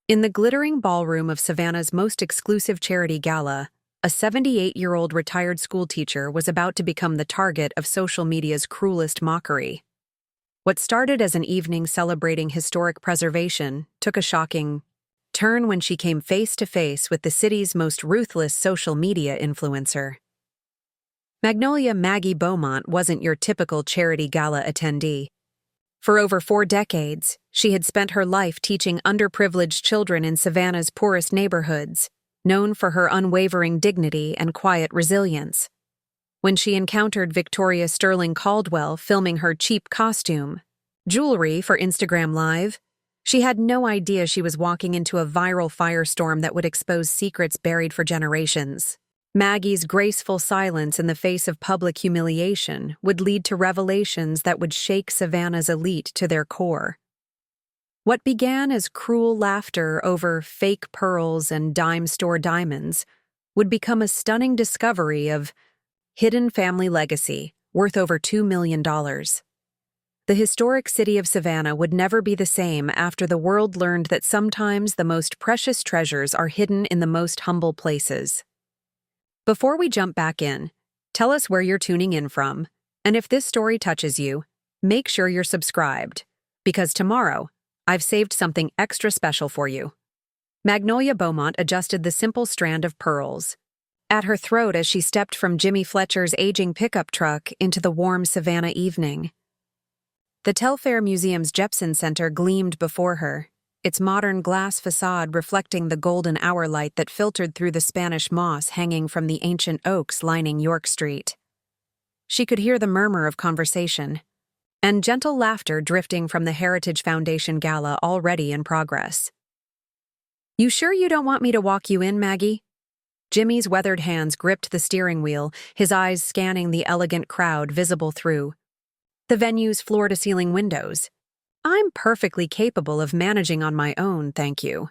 In the glittering ballroom of Savannah's most exclusive charity gala, a 78-year-old retired schoolteacher was about to become the target of social media's cruelest mockery. What started as an evening celebrating historic preservation took a shocking turn when she came face to face with the city's most ruthless social media influencer. Magnolia Maggie Beaumont wasn't your typical charity gala attendee. For over 4 decades, she had spent her life teaching underprivileged children in Savannah's poorest neighborhoods, known for her unwavering dignity and quiet resilience. When she encountered Victoria Sterling Caldwell filming her cheap costume, jewelry for Instagram Live, she had no idea she was walking into a viral firestorm that would expose secrets buried for generations. Maggie's graceful silence in the face of public humiliation would lead to revelations that would shake Savannah's elite to their core. What began as cruel laughter over fake pearls and dime store diamonds would become a stunning discovery of hidden family legacy worth over $2 million. The historic city of Savannah would never be the same after the world learned that sometimes the most precious treasures are hidden in the most humble places. Before we jump back in, tell us where you're tuning in from, and if this story touches you, make sure you're subscribed, because tomorrow, I've saved something extra special for you. Magnolia Beaumont adjusted the simple strand of pearls at her throat as she stepped from Jimmy Fletcher's aging pickup truck into the warm Savannah evening. The Telfair Museum's Jepson Center gleamed before her, its modern glass facade reflecting the golden hour light that filtered through the Spanish moss hanging from the ancient oaks lining York Street. She could hear the murmur of conversation and gentle laughter drifting from the Heritage Foundation Gala already in progress. "You sure you don't want me to walk you in, Maggie?" Jimmy's weathered hands gripped the steering wheel, his eyes scanning the elegant crowd visible through the venue's floor-to-ceiling windows. "I'm perfectly capable of managing on my own, thank you."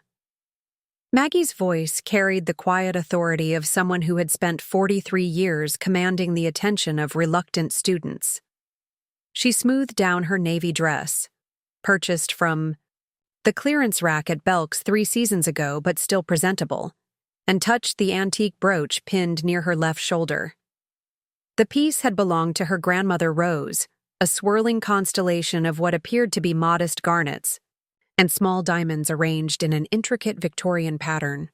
Maggie's voice carried the quiet authority of someone who had spent 43 years commanding the attention of reluctant students. She smoothed down her navy dress, purchased from the clearance rack at Belk's 3 seasons ago but still presentable, and touched the antique brooch pinned near her left shoulder. The piece had belonged to her grandmother Rose, a swirling constellation of what appeared to be modest garnets and small diamonds arranged in an intricate Victorian pattern.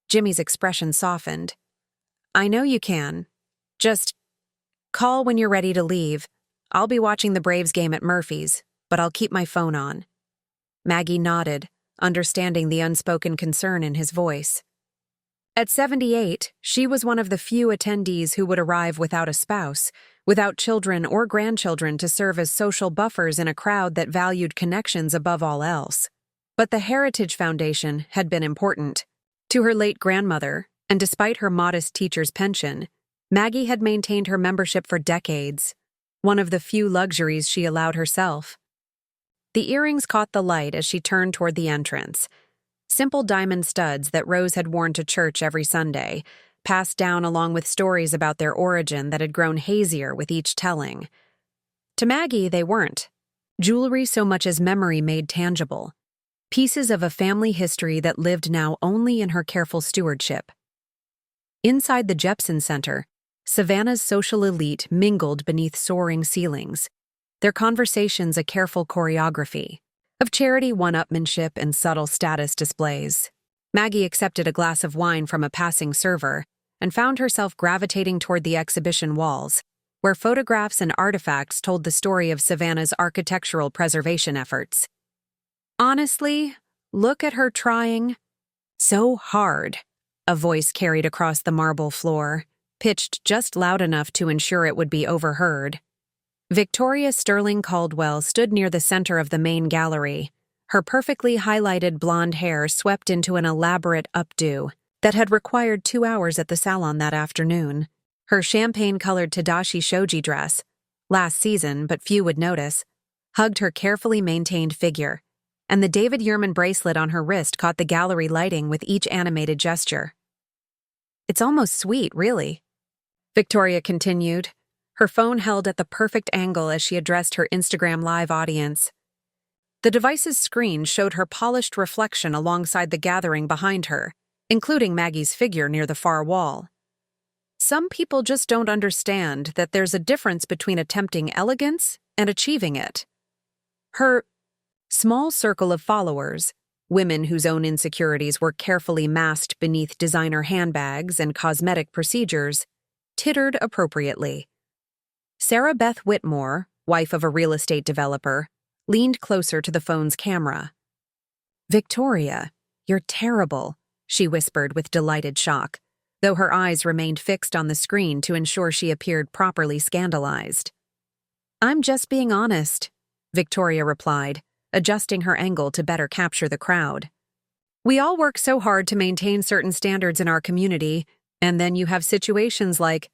Jimmy's expression softened. "I know you can. Just call when you're ready to leave. I'll be watching the Braves game at Murphy's, but I'll keep my phone on." Maggie nodded, understanding the unspoken concern in his voice. At 78, she was one of the few attendees who would arrive without a spouse, without children or grandchildren to serve as social buffers in a crowd that valued connections above all else. But the Heritage Foundation had been important. To her late grandmother, and despite her modest teacher's pension, Maggie had maintained her membership for decades, one of the few luxuries she allowed herself. The earrings caught the light as she turned toward the entrance. Simple diamond studs that Rose had worn to church every Sunday, passed down along with stories about their origin that had grown hazier with each telling. To Maggie, they weren't. Jewelry so much as memory made tangible. Pieces of a family history that lived now only in her careful stewardship. Inside the Jepson Center, Savannah's social elite mingled beneath soaring ceilings, their conversations a careful choreography of charity one-upmanship and subtle status displays. Maggie accepted a glass of wine from a passing server and found herself gravitating toward the exhibition walls, where photographs and artifacts told the story of Savannah's architectural preservation efforts. "Honestly, look at her trying so hard," a voice carried across the marble floor, pitched just loud enough to ensure it would be overheard. Victoria Sterling Caldwell stood near the center of the main gallery, her perfectly highlighted blonde hair swept into an elaborate updo that had required 2 hours at the salon that afternoon. Her champagne-colored Tadashi Shoji dress, last season but few would notice, hugged her carefully maintained figure, and the David Yurman bracelet on her wrist caught the gallery lighting with each animated gesture. "It's almost sweet, really," Victoria continued, her phone held at the perfect angle as she addressed her Instagram Live audience. The device's screen showed her polished reflection alongside the gathering behind her, including Maggie's figure near the far wall. Some people just don't understand that there's a difference between attempting elegance and achieving it. Her small circle of followers, women whose own insecurities were carefully masked beneath designer handbags and cosmetic procedures, tittered appropriately. Sarah Beth Whitmore, wife of a real estate developer, leaned closer to the phone's camera. "Victoria, you're terrible," she whispered with delighted shock, though her eyes remained fixed on the screen to ensure she appeared properly scandalized. "I'm just being honest," Victoria replied, adjusting her angle to better capture the crowd. "We all work so hard to maintain certain standards in our community, and then you have situations like—"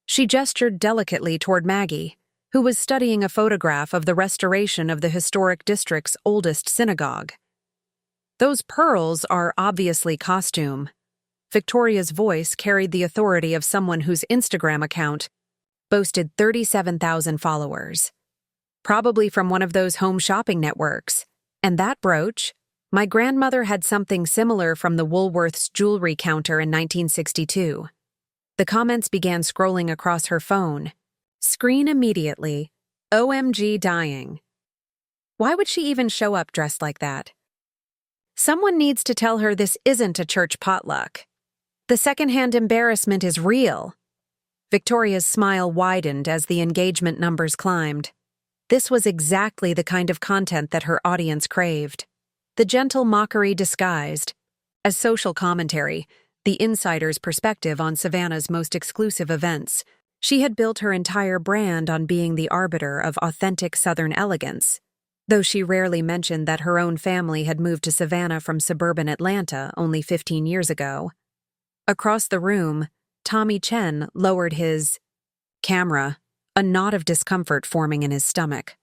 She gestured delicately toward Maggie, who was studying a photograph of the restoration of the historic district's oldest synagogue. "Those pearls are obviously costume." Victoria's voice carried the authority of someone whose Instagram account boasted 37,000 followers. "Probably from one of those home shopping networks. And that brooch? My grandmother had something similar from the Woolworth's jewelry counter in 1962. The comments began scrolling across her phone. Screen immediately. OMG dying. Why would she even show up dressed like that? Someone needs to tell her this isn't a church potluck. The secondhand embarrassment is real. Victoria's smile widened as the engagement numbers climbed. This was exactly the kind of content that her audience craved. The gentle mockery disguised as social commentary, the insider's perspective on Savannah's most exclusive events. She had built her entire brand on being the arbiter of authentic Southern elegance, though she rarely mentioned that her own family had moved to Savannah from suburban Atlanta only 15 years ago. Across the room, Tommy Chen lowered his camera, a knot of discomfort forming in his stomach.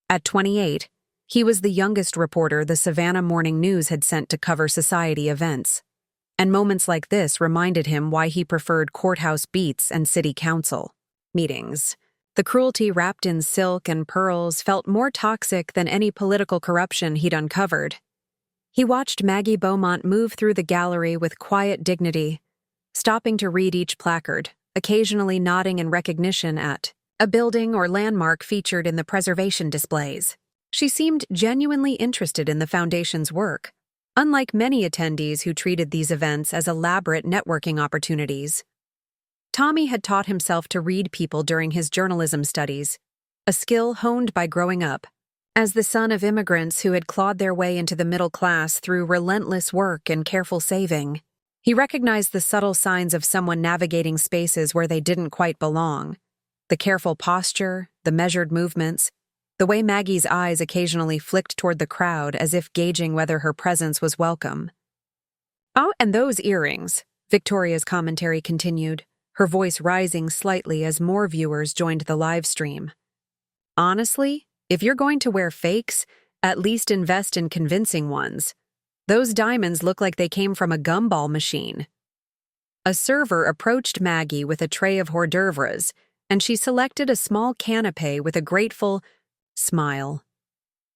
At 28, he was the youngest reporter the Savannah Morning News had sent to cover society events, and moments like this reminded him why he preferred courthouse beats and city council meetings. The cruelty wrapped in silk and pearls felt more toxic than any political corruption he'd uncovered. He watched Maggie Beaumont move through the gallery with quiet dignity, stopping to read each placard, occasionally nodding in recognition at a building or landmark featured in the preservation displays. She seemed genuinely interested in the foundation's work, unlike many attendees who treated these events as elaborate networking opportunities. Tommy had taught himself to read people during his journalism studies, a skill honed by growing up. As the son of immigrants who had clawed their way into the middle class through relentless work and careful saving, he recognized the subtle signs of someone navigating spaces where they didn't quite belong. The careful posture, the measured movements, the way Maggie's eyes occasionally flicked toward the crowd as if gauging whether her presence was welcome. "Oh, and those earrings," Victoria's commentary continued, her voice rising slightly as more viewers joined the live stream. "Honestly, if you're going to wear fakes, at least invest in convincing ones. Those diamonds look like they came from a gumball machine." A server approached Maggie with a tray of hors d'oeuvres, and she selected a small canapé with a grateful smile.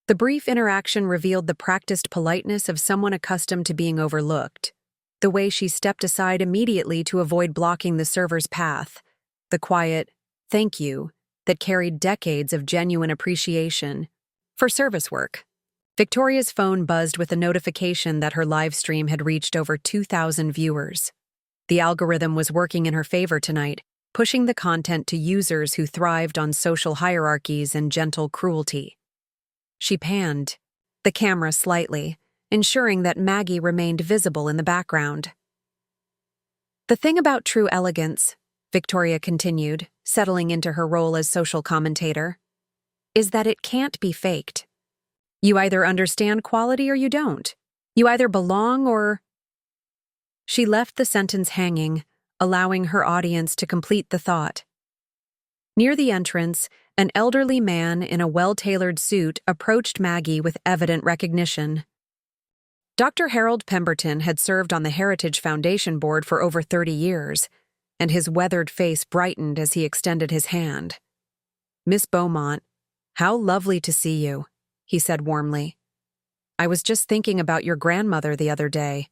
The brief interaction revealed the practiced politeness of someone accustomed to being overlooked, the way she stepped aside immediately to avoid blocking the server's path, the quiet "thank you" that carried decades of genuine appreciation for service work. Victoria's phone buzzed with a notification that her live stream had reached over 2,000 viewers. The algorithm was working in her favor tonight, pushing the content to users who thrived on social hierarchies and gentle cruelty. She panned the camera slightly, ensuring that Maggie remained visible in the background. "The thing about true elegance," Victoria continued, settling into her role as social commentator, "is that it can't be faked. You either understand quality or you don't. You either belong or—" She left the sentence hanging, allowing her audience to complete the thought. Near the entrance, an elderly man in a well-tailored suit approached Maggie with evident recognition. Dr. Harold Pemberton had served on the Heritage Foundation board for over 30 years, and his weathered face brightened as he extended his hand. "Miss Beaumont, how lovely to see you." he said warmly. "I was just thinking about your grandmother the other day.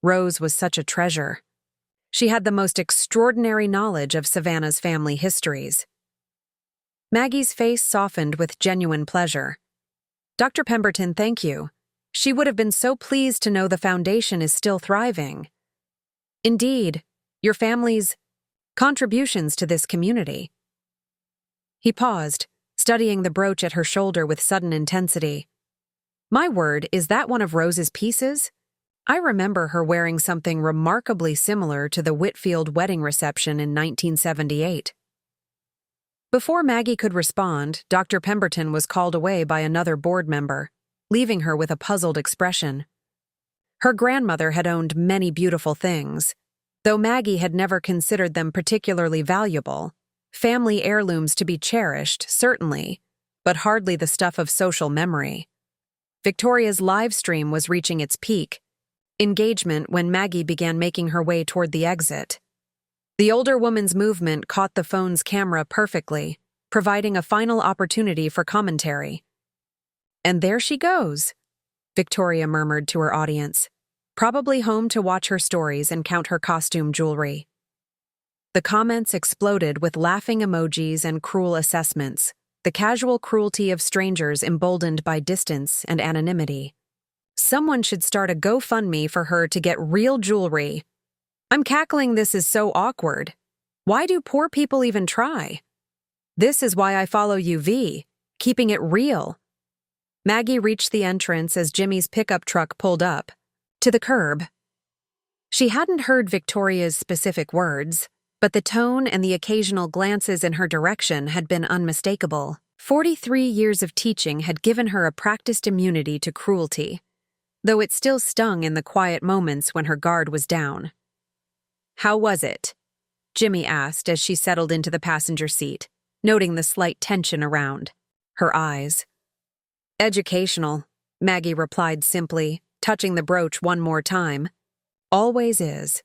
Rose was such a treasure. She had the most extraordinary knowledge of Savannah's family histories." Maggie's face softened with genuine pleasure. "Dr. Pemberton, thank you. She would have been so pleased to know the foundation is still thriving. Indeed, your family's contributions to this community." He paused, studying the brooch at her shoulder with sudden intensity. "My word, is that one of Rose's pieces? I remember her wearing something remarkably similar to the Whitfield wedding reception in 1978. Before Maggie could respond, Dr. Pemberton was called away by another board member, leaving her with a puzzled expression. Her grandmother had owned many beautiful things, though Maggie had never considered them particularly valuable. Family heirlooms to be cherished, certainly, but hardly the stuff of social memory. Victoria's live stream was reaching its peak engagement when Maggie began making her way toward the exit. The older woman's movement caught the phone's camera perfectly, providing a final opportunity for commentary. "And there she goes," Victoria murmured to her audience, "probably home to watch her stories and count her costume jewelry." The comments exploded with laughing emojis and cruel assessments, the casual cruelty of strangers emboldened by distance and anonymity. "Someone should start a GoFundMe for her to get real jewelry. I'm cackling, this is so awkward. Why do poor people even try? This is why I follow UV, keeping it real." Maggie reached the entrance as Jimmy's pickup truck pulled up to the curb. She hadn't heard Victoria's specific words, but the tone and the occasional glances in her direction had been unmistakable. 43 years of teaching had given her a practiced immunity to cruelty, though it still stung in the quiet moments when her guard was down. "How was it?" Jimmy asked as she settled into the passenger seat, noting the slight tension around her eyes. "Educational," Maggie replied simply, touching the brooch one more time. "Always is."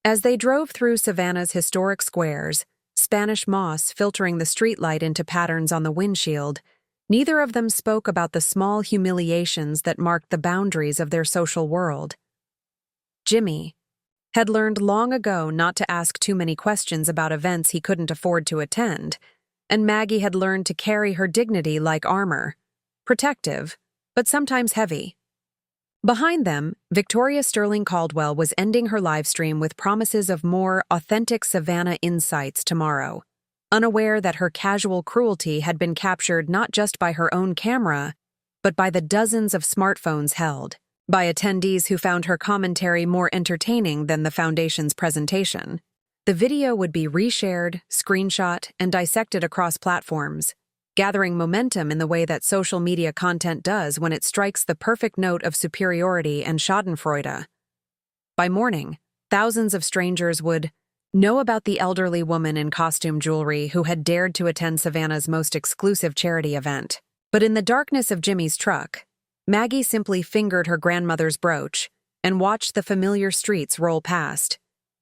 As they drove through Savannah's historic squares, Spanish moss filtering the streetlight into patterns on the windshield, neither of them spoke about the small humiliations that marked the boundaries of their social world. Jimmy had learned long ago not to ask too many questions about events he couldn't afford to attend, and Maggie had learned to carry her dignity like armor, protective, but sometimes heavy. Behind them, Victoria Sterling Caldwell was ending her livestream with promises of more authentic Savannah insights tomorrow, unaware that her casual cruelty had been captured not just by her own camera, but by the dozens of smartphones held by attendees who found her commentary more entertaining than the Foundation's presentation. The video would be reshared, screenshot, and dissected across platforms, gathering momentum in the way that social media content does when it strikes the perfect note of superiority and schadenfreude. By morning, thousands of strangers would know about the elderly woman in costume jewelry who had dared to attend Savannah's most exclusive charity event. But in the darkness of Jimmy's truck, Maggie simply fingered her grandmother's brooch and watched the familiar streets roll past,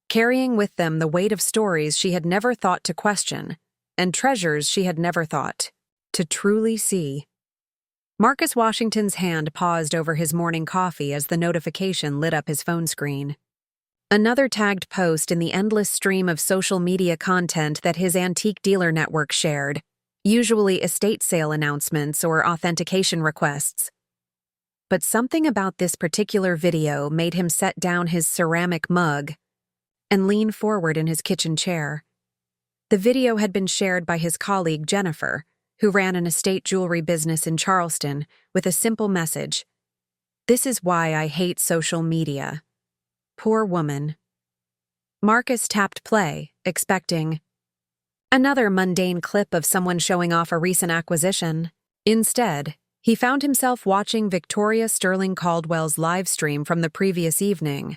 carrying with them the weight of stories she had never thought to question and treasures she had never thought to truly see. Marcus Washington's hand paused over his morning coffee as the notification lit up his phone screen. Another tagged post in the endless stream of social media content that his antique dealer network shared, usually estate sale announcements or authentication requests. But something about this particular video made him set down his ceramic mug and lean forward in his kitchen chair. The video had been shared by his colleague Jennifer, who ran an estate jewelry business in Charleston, with a simple message: "This is why I hate social media. Poor woman." Marcus tapped play, expecting another mundane clip of someone showing off a recent acquisition. Instead, he found himself watching Victoria Sterling Caldwell's live stream from the previous evening,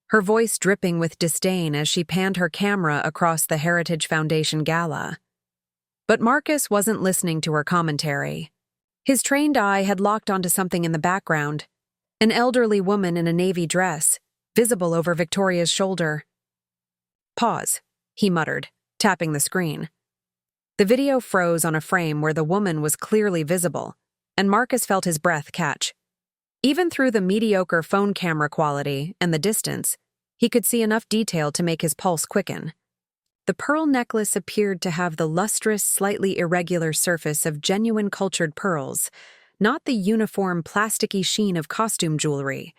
her voice dripping with disdain as she panned her camera across the Heritage Foundation gala. But Marcus wasn't listening to her commentary. His trained eye had locked onto something in the background, an elderly woman in a navy dress, visible over Victoria's shoulder. "Pause," he muttered, tapping the screen. The video froze on a frame where the woman was clearly visible, and Marcus felt his breath catch. Even through the mediocre phone camera quality and the distance, he could see enough detail to make his pulse quicken. The pearl necklace appeared to have the lustrous, slightly irregular surface of genuine cultured pearls, not the uniform, plasticky sheen of costume jewelry.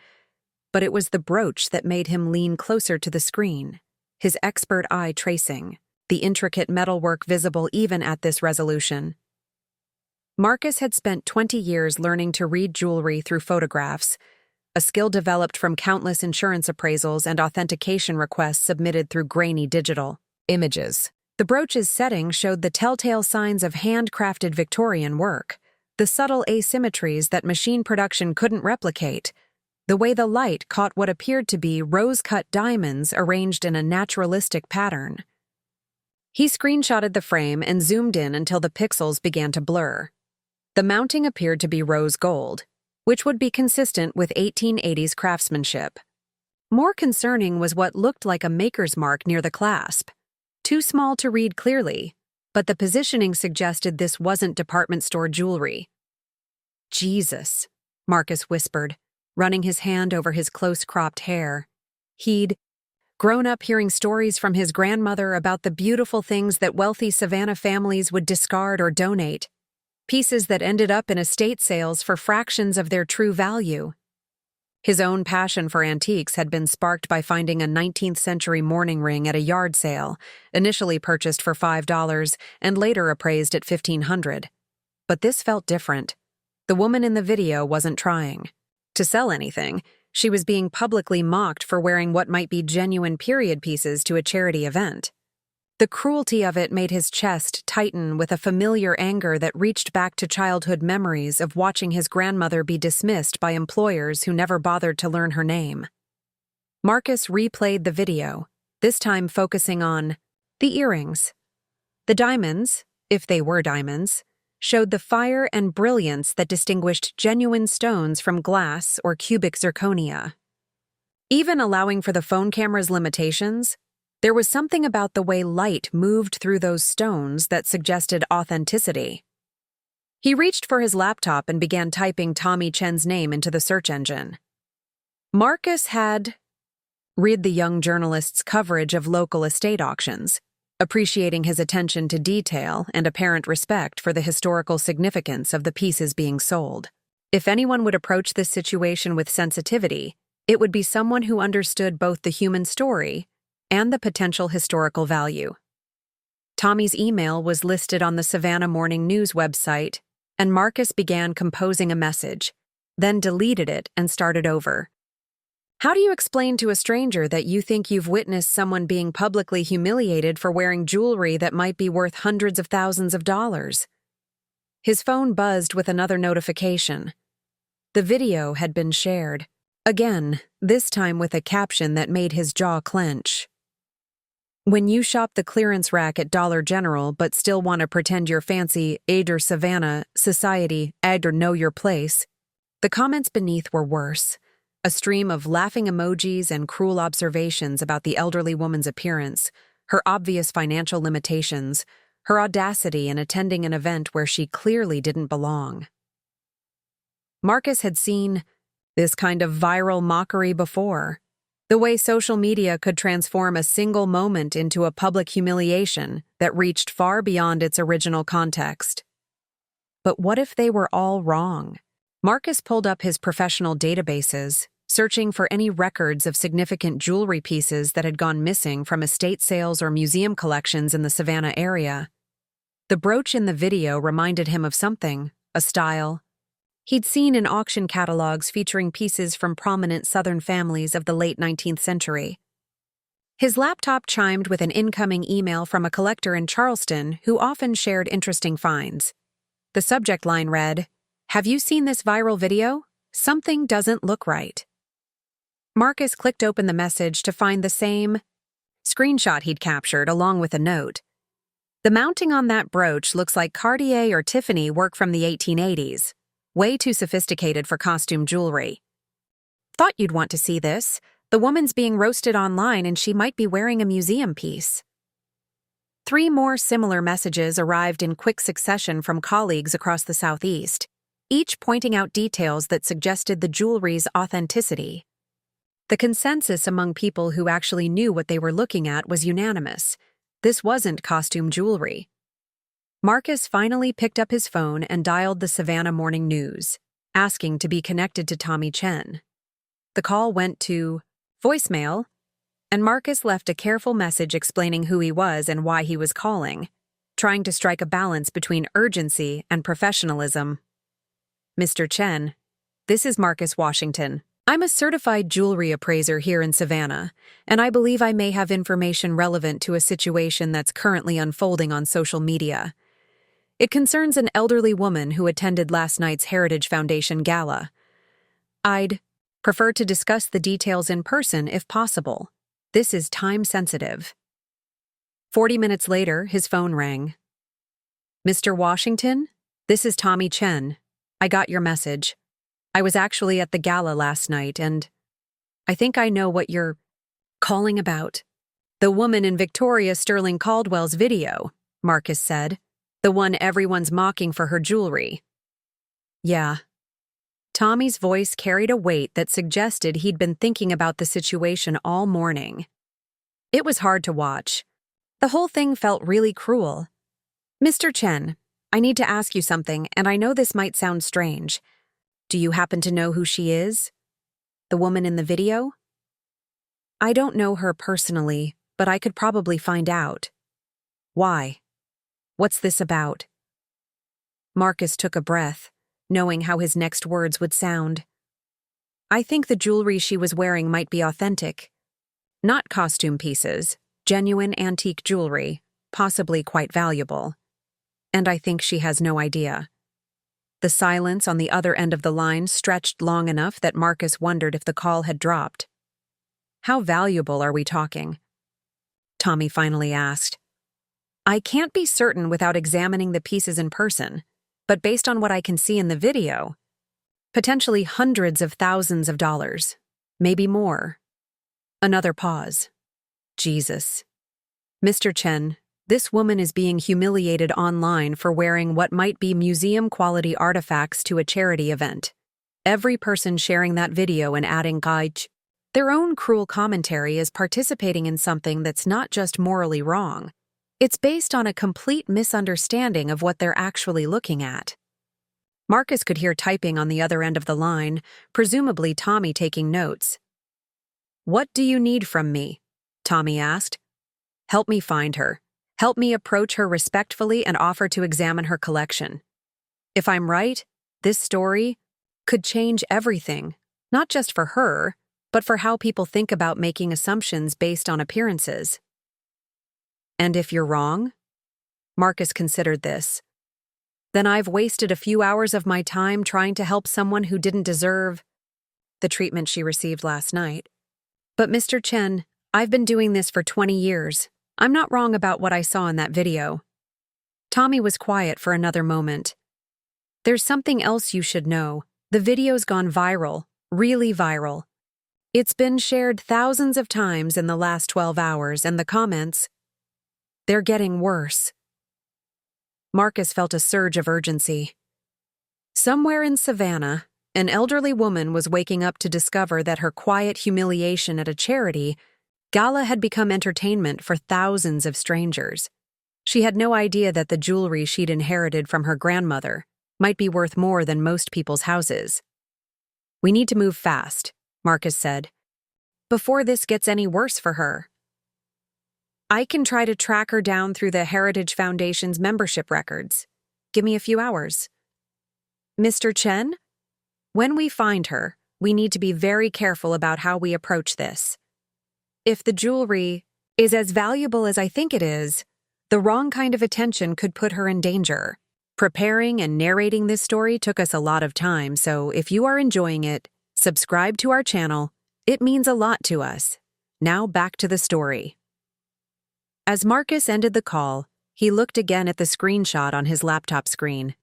But it was the brooch that made him lean closer to the screen, his expert eye tracing, the intricate metalwork visible even at this resolution. Marcus had spent 20 years learning to read jewelry through photographs, a skill developed from countless insurance appraisals and authentication requests submitted through grainy digital images. The brooch's setting showed the telltale signs of handcrafted Victorian work, the subtle asymmetries that machine production couldn't replicate, the way the light caught what appeared to be rose-cut diamonds arranged in a naturalistic pattern. He screenshotted the frame and zoomed in until the pixels began to blur. The mounting appeared to be rose gold, which would be consistent with 1880s craftsmanship. More concerning was what looked like a maker's mark near the clasp. Too small to read clearly, but the positioning suggested this wasn't department store jewelry. "Jesus," Marcus whispered, running his hand over his close-cropped hair. He'd grown up hearing stories from his grandmother about the beautiful things that wealthy Savannah families would discard or donate, pieces that ended up in estate sales for fractions of their true value. His own passion for antiques had been sparked by finding a 19th-century mourning ring at a yard sale, initially purchased for $5 and later appraised at $1,500. But this felt different. The woman in the video wasn't trying to sell anything. She was being publicly mocked for wearing what might be genuine period pieces to a charity event. The cruelty of it made his chest tighten with a familiar anger that reached back to childhood memories of watching his grandmother be dismissed by employers who never bothered to learn her name. Marcus replayed the video, this time focusing on the earrings. The diamonds, if they were diamonds, showed the fire and brilliance that distinguished genuine stones from glass or cubic zirconia. Even allowing for the phone camera's limitations, there was something about the way light moved through those stones that suggested authenticity. He reached for his laptop and began typing Tommy Chen's name into the search engine. Marcus had read the young journalist's coverage of local estate auctions, appreciating his attention to detail and apparent respect for the historical significance of the pieces being sold. If anyone would approach this situation with sensitivity, it would be someone who understood both the human story and the potential historical value. Tommy's email was listed on the Savannah Morning News website, and Marcus began composing a message, then deleted it and started over. How do you explain to a stranger that you think you've witnessed someone being publicly humiliated for wearing jewelry that might be worth hundreds of thousands of dollars? His phone buzzed with another notification. The video had been shared. Again, this time with a caption that made his jaw clench. When you shop the clearance rack at Dollar General but still want to pretend you're fancy Ader Savannah, Society, Ader Know Your Place, the comments beneath were worse. A stream of laughing emojis and cruel observations about the elderly woman's appearance, her obvious financial limitations, her audacity in attending an event where she clearly didn't belong. Marcus had seen this kind of viral mockery before. The way social media could transform a single moment into a public humiliation that reached far beyond its original context. But what if they were all wrong? Marcus pulled up his professional databases, searching for any records of significant jewelry pieces that had gone missing from estate sales or museum collections in the Savannah area. The brooch in the video reminded him of something, a style he'd seen in auction catalogs featuring pieces from prominent Southern families of the late 19th century. His laptop chimed with an incoming email from a collector in Charleston who often shared interesting finds. The subject line read, "Have you seen this viral video? Something doesn't look right." Marcus clicked open the message to find the same screenshot he'd captured along with a note. The mounting on that brooch looks like Cartier or Tiffany work from the 1880s. Way too sophisticated for costume jewelry. Thought you'd want to see this. The woman's being roasted online and she might be wearing a museum piece. 3 more similar messages arrived in quick succession from colleagues across the Southeast. each pointing out details that suggested the jewelry's authenticity. The consensus among people who actually knew what they were looking at was unanimous. This wasn't costume jewelry. Marcus finally picked up his phone and dialed the Savannah Morning News, asking to be connected to Tommy Chen. The call went to voicemail, and Marcus left a careful message explaining who he was and why he was calling, trying to strike a balance between urgency and professionalism. Mr. Chen, this is Marcus Washington. I'm a certified jewelry appraiser here in Savannah, and I believe I may have information relevant to a situation that's currently unfolding on social media. It concerns an elderly woman who attended last night's Heritage Foundation gala. I'd prefer to discuss the details in person if possible. This is time-sensitive. 40 minutes later, his phone rang. Mr. Washington, this is Tommy Chen. I got your message. I was actually at the gala last night, and I think I know what you're calling about. The woman in Victoria Sterling Caldwell's video, Marcus said. The one everyone's mocking for her jewelry. Yeah. Tommy's voice carried a weight that suggested he'd been thinking about the situation all morning. It was hard to watch. The whole thing felt really cruel. Mr. Chen, I need to ask you something, and I know this might sound strange. Do you happen to know who she is? The woman in the video? I don't know her personally, but I could probably find out. Why? What's this about? Marcus took a breath, knowing how his next words would sound. I think the jewelry she was wearing might be authentic. Not costume pieces, genuine antique jewelry, possibly quite valuable. And I think she has no idea. The silence on the other end of the line stretched long enough that Marcus wondered if the call had dropped. How valuable are we talking? Tommy finally asked. I can't be certain without examining the pieces in person, but based on what I can see in the video, potentially hundreds of thousands of dollars, maybe more. Another pause. Jesus. Mr. Chen, this woman is being humiliated online for wearing what might be museum-quality artifacts to a charity event. Every person sharing that video and adding their own cruel commentary is participating in something that's not just morally wrong. It's based on a complete misunderstanding of what they're actually looking at. Marcus could hear typing on the other end of the line, presumably Tommy taking notes. What do you need from me? Tommy asked. Help me find her. Help me approach her respectfully and offer to examine her collection. If I'm right, this story could change everything, not just for her, but for how people think about making assumptions based on appearances. And if you're wrong? Marcus considered this. Then I've wasted a few hours of my time trying to help someone who didn't deserve the treatment she received last night. But Mr. Chen, I've been doing this for 20 years. I'm not wrong about what I saw in that video. Tommy was quiet for another moment. There's something else you should know. The video's gone viral, really viral. It's been shared thousands of times in the last 12 hours, and the comments, they're getting worse. Marcus felt a surge of urgency. Somewhere in Savannah, an elderly woman was waking up to discover that her quiet humiliation at a charity gala had become entertainment for thousands of strangers. She had no idea that the jewelry she'd inherited from her grandmother might be worth more than most people's houses. We need to move fast, Marcus said, before this gets any worse for her. I can try to track her down through the Heritage Foundation's membership records. Give me a few hours. Mr. Chen? When we find her, we need to be very careful about how we approach this. If the jewelry is as valuable as I think it is, the wrong kind of attention could put her in danger. Preparing and narrating this story took us a lot of time, so if you are enjoying it, subscribe to our channel. It means a lot to us. Now back to the story. As Marcus ended the call, he looked again at the screenshot on his laptop screen.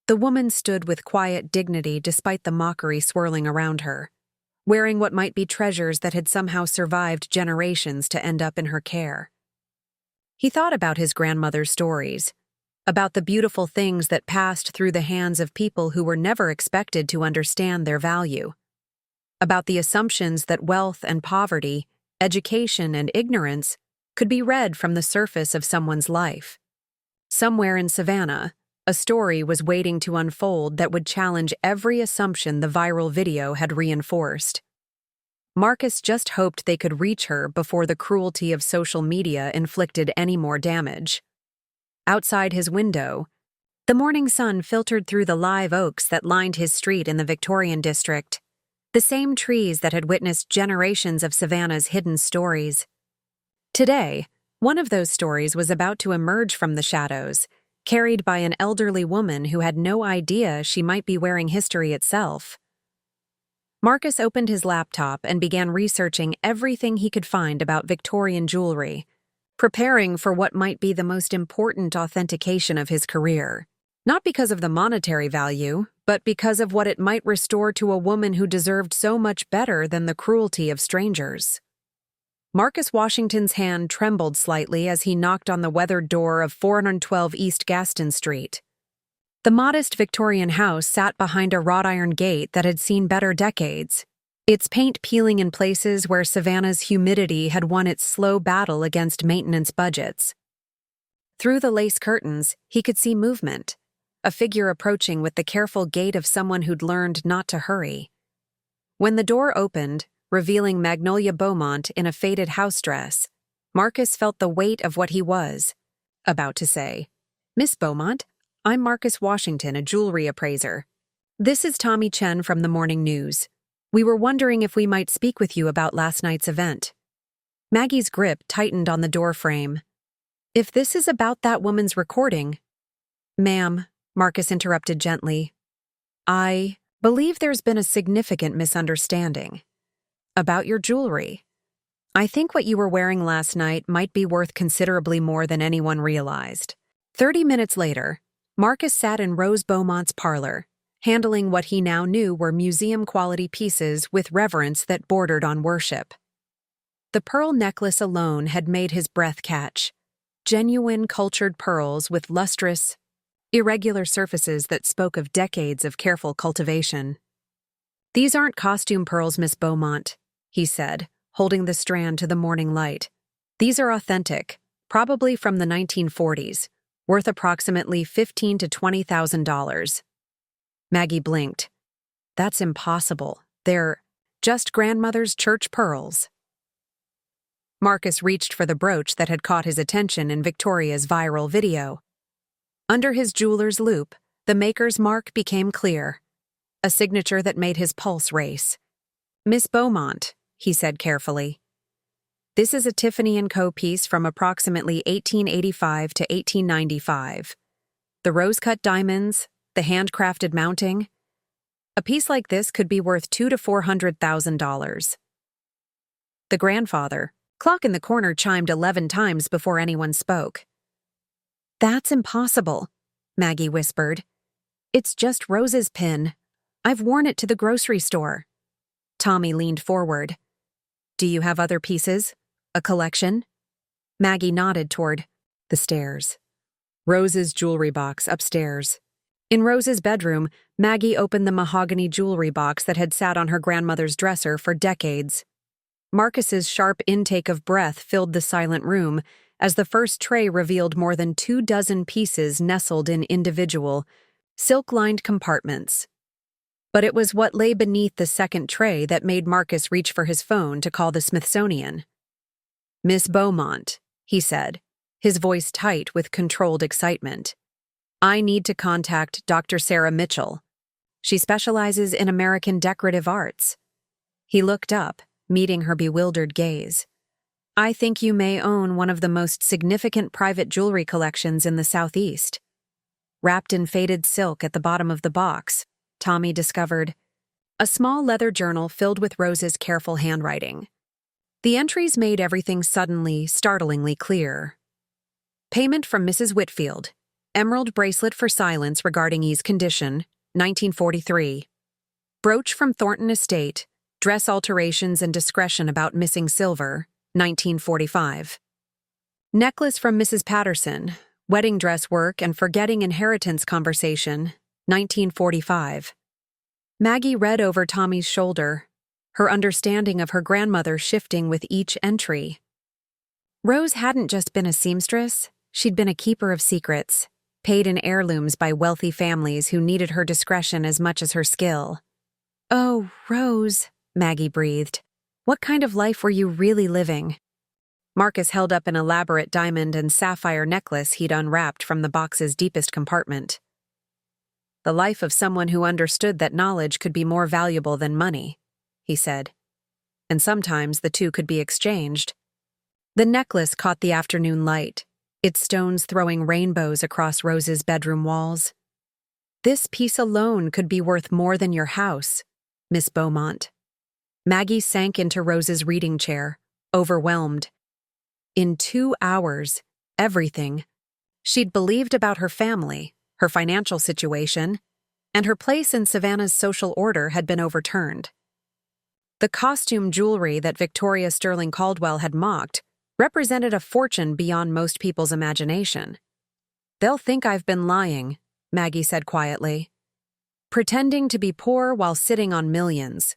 The woman stood with quiet dignity despite the mockery swirling around her, wearing what might be treasures that had somehow survived generations to end up in her care. He thought about his grandmother's stories, about the beautiful things that passed through the hands of people who were never expected to understand their value, about the assumptions that wealth and poverty, education and ignorance could be read from the surface of someone's life. Somewhere in Savannah, a story was waiting to unfold that would challenge every assumption the viral video had reinforced. Marcus just hoped they could reach her before the cruelty of social media inflicted any more damage. Outside his window, the morning sun filtered through the live oaks that lined his street in the Victorian district, the same trees that had witnessed generations of Savannah's hidden stories. Today, one of those stories was about to emerge from the shadows, carried by an elderly woman who had no idea she might be wearing history itself. Marcus opened his laptop and began researching everything he could find about Victorian jewelry, preparing for what might be the most important authentication of his career. Not because of the monetary value, but because of what it might restore to a woman who deserved so much better than the cruelty of strangers. Marcus Washington's hand trembled slightly as he knocked on the weathered door of 412 East Gaston Street. The modest Victorian house sat behind a wrought iron gate that had seen better decades, its paint peeling in places where Savannah's humidity had won its slow battle against maintenance budgets. Through the lace curtains, he could see movement, a figure approaching with the careful gait of someone who'd learned not to hurry. When the door opened, revealing Magnolia Beaumont in a faded house dress, Marcus felt the weight of what he was about to say. "Miss Beaumont, I'm Marcus Washington, a jewelry appraiser. This is Tommy Chen from the Morning News. We were wondering if we might speak with you about last night's event." Maggie's grip tightened on the door frame. "If this is about that woman's recording—" "Ma'am," Marcus interrupted gently, "I believe there's been a significant misunderstanding about your jewelry. I think what you were wearing last night might be worth considerably more than anyone realized." 30 minutes later, Marcus sat in Rose Beaumont's parlor, handling what he now knew were museum-quality pieces with reverence that bordered on worship. The pearl necklace alone had made his breath catch. Genuine cultured pearls with lustrous, irregular surfaces that spoke of decades of careful cultivation. "These aren't costume pearls, Miss Beaumont," he said, holding the strand to the morning light. "These are authentic, probably from the 1940s, worth approximately $15,000 to $20,000. Maggie blinked. "That's impossible. They're just grandmother's church pearls." Marcus reached for the brooch that had caught his attention in Victoria's viral video. Under his jeweler's loupe, the maker's mark became clear, a signature that made his pulse race. "Miss Beaumont," he said carefully, "this is a Tiffany & Co. piece from approximately 1885 to 1895. The rose-cut diamonds, the handcrafted mounting. A piece like this could be worth $200,000 to $400,000. The grandfather clock in the corner chimed 11 times before anyone spoke. "That's impossible," Maggie whispered. "It's just Rose's pin. I've worn it to the grocery store." Tommy leaned forward. "Do you have other pieces? A collection?" Maggie nodded toward the stairs. Rose's jewelry box upstairs. In Rose's bedroom, Maggie opened the mahogany jewelry box that had sat on her grandmother's dresser for decades. Marcus's sharp intake of breath filled the silent room as the first tray revealed more than 24 pieces nestled in individual, silk-lined compartments. But it was what lay beneath the second tray that made Marcus reach for his phone to call the Smithsonian. "Miss Beaumont," he said, his voice tight with controlled excitement. "I need to contact Dr. Sarah Mitchell. She specializes in American decorative arts." He looked up, meeting her bewildered gaze. "I think you may own one of the most significant private jewelry collections in the Southeast." Wrapped in faded silk at the bottom of the box, Tommy discovered a small leather journal filled with Rose's careful handwriting. The entries made everything suddenly, startlingly clear. Payment from Mrs. Whitfield. Emerald bracelet for silence regarding E's condition, 1943. Brooch from Thornton Estate. Dress alterations and discretion about missing silver, 1945. Necklace from Mrs. Patterson. Wedding dress work and forgetting inheritance conversation, 1945. Maggie read over Tommy's shoulder, her understanding of her grandmother shifting with each entry. Rose hadn't just been a seamstress, she'd been a keeper of secrets, paid in heirlooms by wealthy families who needed her discretion as much as her skill. "Oh, Rose," Maggie breathed. "What kind of life were you really living?" Marcus held up an elaborate diamond and sapphire necklace he'd unwrapped from the box's deepest compartment. "The life of someone who understood that knowledge could be more valuable than money," he said. "And sometimes the two could be exchanged." The necklace caught the afternoon light, its stones throwing rainbows across Rose's bedroom walls. "This piece alone could be worth more than your house, Miss Beaumont." Maggie sank into Rose's reading chair, overwhelmed. In 2 hours, everything she'd believed about her family, her financial situation, and her place in Savannah's social order had been overturned. The costume jewelry that Victoria Sterling Caldwell had mocked represented a fortune beyond most people's imagination. "They'll think I've been lying," Maggie said quietly. "Pretending to be poor while sitting on millions."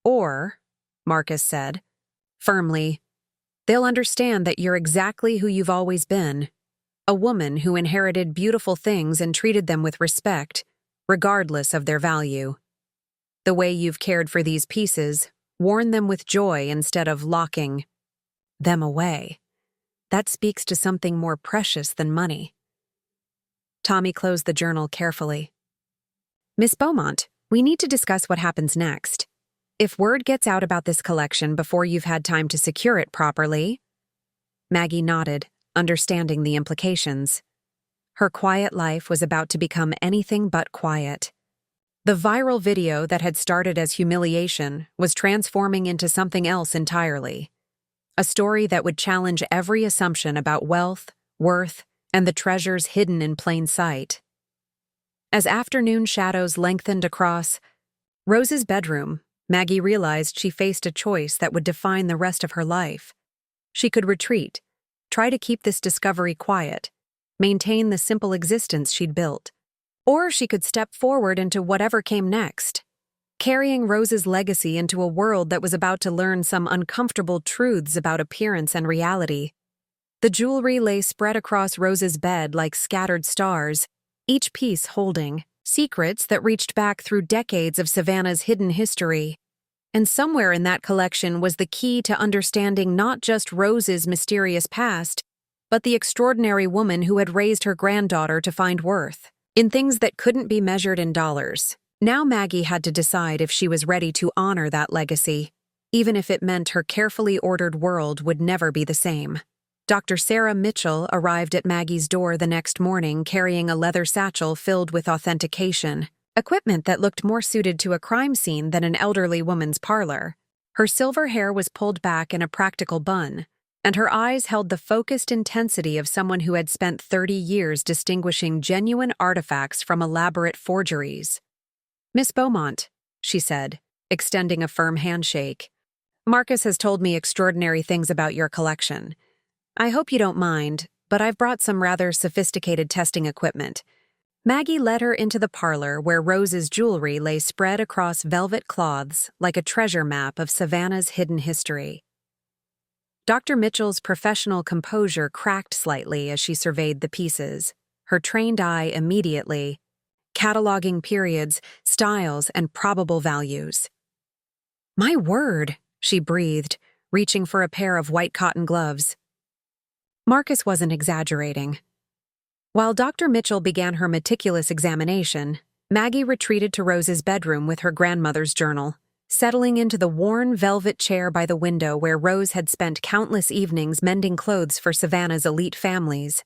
"Or," Marcus said, firmly, "they'll understand that you're exactly who you've always been, a woman who inherited beautiful things and treated them with respect, regardless of their value. The way you've cared for these pieces, worn them with joy instead of locking them away. That speaks to something more precious than money." Tommy closed the journal carefully. "Miss Beaumont, we need to discuss what happens next. If word gets out about this collection before you've had time to secure it properly—" Maggie nodded, understanding the implications. Her quiet life was about to become anything but quiet. The viral video that had started as humiliation was transforming into something else entirely. A story that would challenge every assumption about wealth, worth, and the treasures hidden in plain sight. As afternoon shadows lengthened across Rose's bedroom, Maggie realized she faced a choice that would define the rest of her life. She could retreat, try to keep this discovery quiet, maintain the simple existence she'd built. Or she could step forward into whatever came next, carrying Rose's legacy into a world that was about to learn some uncomfortable truths about appearance and reality. The jewelry lay spread across Rose's bed like scattered stars, each piece holding secrets that reached back through decades of Savannah's hidden history. And somewhere in that collection was the key to understanding not just Rose's mysterious past, but the extraordinary woman who had raised her granddaughter to find worth in things that couldn't be measured in dollars. Now Maggie had to decide if she was ready to honor that legacy, even if it meant her carefully ordered world would never be the same. Dr. Sarah Mitchell arrived at Maggie's door the next morning carrying a leather satchel filled with authentication, equipment that looked more suited to a crime scene than an elderly woman's parlor. Her silver hair was pulled back in a practical bun, and her eyes held the focused intensity of someone who had spent 30 years distinguishing genuine artifacts from elaborate forgeries. "Miss Beaumont," she said, extending a firm handshake. "Marcus has told me extraordinary things about your collection. I hope you don't mind, but I've brought some rather sophisticated testing equipment." Maggie led her into the parlor where Rose's jewelry lay spread across velvet cloths like a treasure map of Savannah's hidden history. Dr. Mitchell's professional composure cracked slightly as she surveyed the pieces, her trained eye immediately cataloging periods, styles, and probable values. "My word," she breathed, reaching for a pair of white cotton gloves. Marcus wasn't exaggerating. While Dr. Mitchell began her meticulous examination, Maggie retreated to Rose's bedroom with her grandmother's journal, settling into the worn velvet chair by the window where Rose had spent countless evenings mending clothes for Savannah's elite families.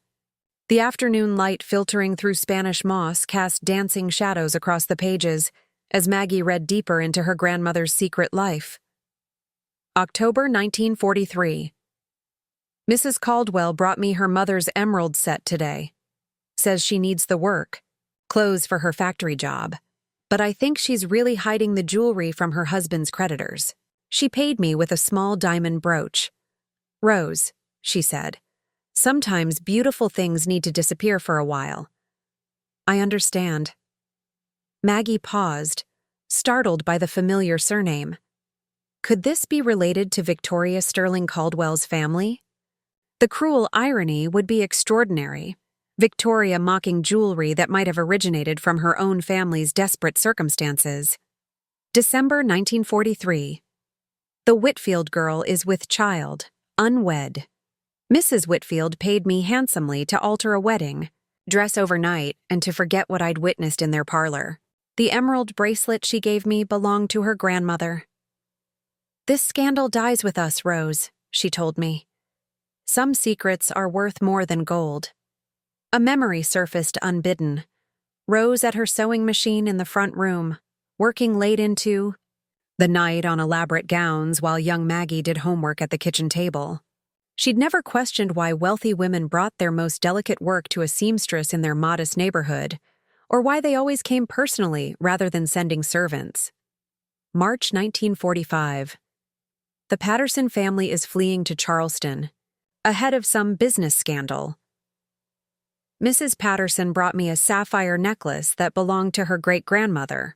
The afternoon light filtering through Spanish moss cast dancing shadows across the pages as Maggie read deeper into her grandmother's secret life. October 1943. "Mrs. Caldwell brought me her mother's emerald set today. Says she needs the work, clothes for her factory job, but I think she's really hiding the jewelry from her husband's creditors. She paid me with a small diamond brooch. 'Rose,' she said, Sometimes beautiful things need to disappear for a while. I understand. Maggie paused, startled by the familiar surname. Could this be related to Victoria Sterling Caldwell's family? The cruel irony would be extraordinary. Victoria mocking jewelry that might have originated from her own family's desperate circumstances. December 1943. The Whitfield girl is with child, unwed. Mrs. Whitfield paid me handsomely to alter a wedding, dress overnight, and to forget what I'd witnessed in their parlor. The emerald bracelet she gave me belonged to her grandmother. This scandal dies with us, Rose, she told me. Some secrets are worth more than gold. A memory surfaced unbidden. Rose at her sewing machine in the front room, working late into the night on elaborate gowns while young Maggie did homework at the kitchen table. She'd never questioned why wealthy women brought their most delicate work to a seamstress in their modest neighborhood, or why they always came personally rather than sending servants. March 1945. The Patterson family is fleeing to Charleston, ahead of some business scandal. Mrs. Patterson brought me a sapphire necklace that belonged to her great-grandmother.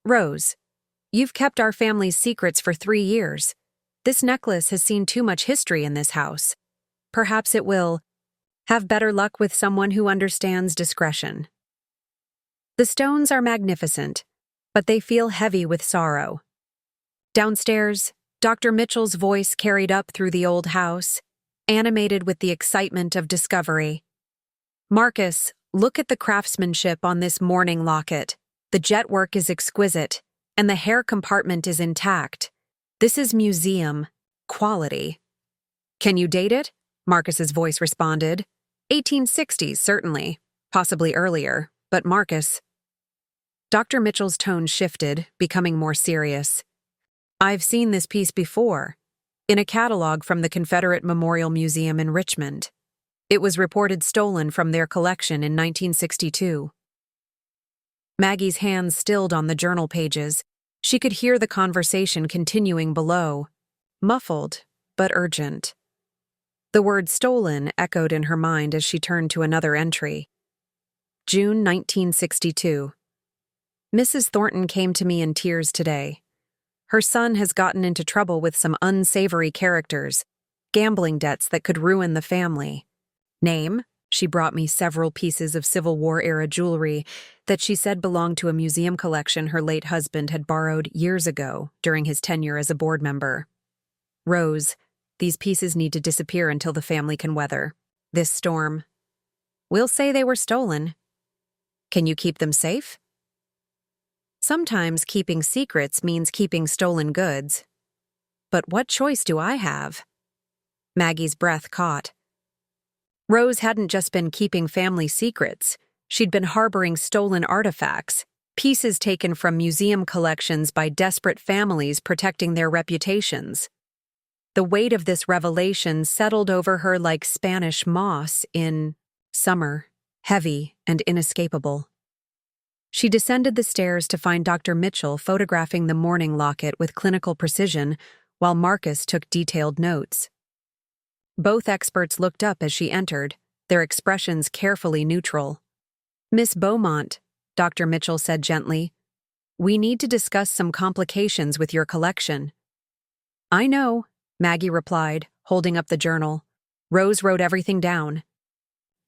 Rose, you've kept our family's secrets for 3 years. This necklace has seen too much history in this house. Perhaps it will have better luck with someone who understands discretion. The stones are magnificent, but they feel heavy with sorrow. Downstairs, Dr. Mitchell's voice carried up through the old house, animated with the excitement of discovery. Marcus, look at the craftsmanship on this mourning locket. The jetwork is exquisite, and the hair compartment is intact. This is museum quality. Can you date it? Marcus's voice responded. 1860s, certainly. Possibly earlier, but Marcus. Dr. Mitchell's tone shifted, becoming more serious. I've seen this piece before, in a catalog from the Confederate Memorial Museum in Richmond. It was reported stolen from their collection in 1962. Maggie's hands stilled on the journal pages. She could hear the conversation continuing below, muffled but urgent. The word stolen echoed in her mind as she turned to another entry. June 1962. Mrs. Thornton came to me in tears today. Her son has gotten into trouble with some unsavory characters, gambling debts that could ruin the family. Name, she brought me several pieces of Civil War-era jewelry that she said belonged to a museum collection her late husband had borrowed years ago during his tenure as a board member. Rose, these pieces need to disappear until the family can weather this storm. We'll say they were stolen. Can you keep them safe? Sometimes keeping secrets means keeping stolen goods. But what choice do I have? Maggie's breath caught. Rose hadn't just been keeping family secrets. She'd been harboring stolen artifacts, pieces taken from museum collections by desperate families protecting their reputations. The weight of this revelation settled over her like Spanish moss in summer, heavy and inescapable. She descended the stairs to find Dr. Mitchell photographing the mourning locket with clinical precision while Marcus took detailed notes. Both experts looked up as she entered, their expressions carefully neutral. Miss Beaumont, Dr. Mitchell said gently, we need to discuss some complications with your collection. I know, Maggie replied, holding up the journal. Rose wrote everything down.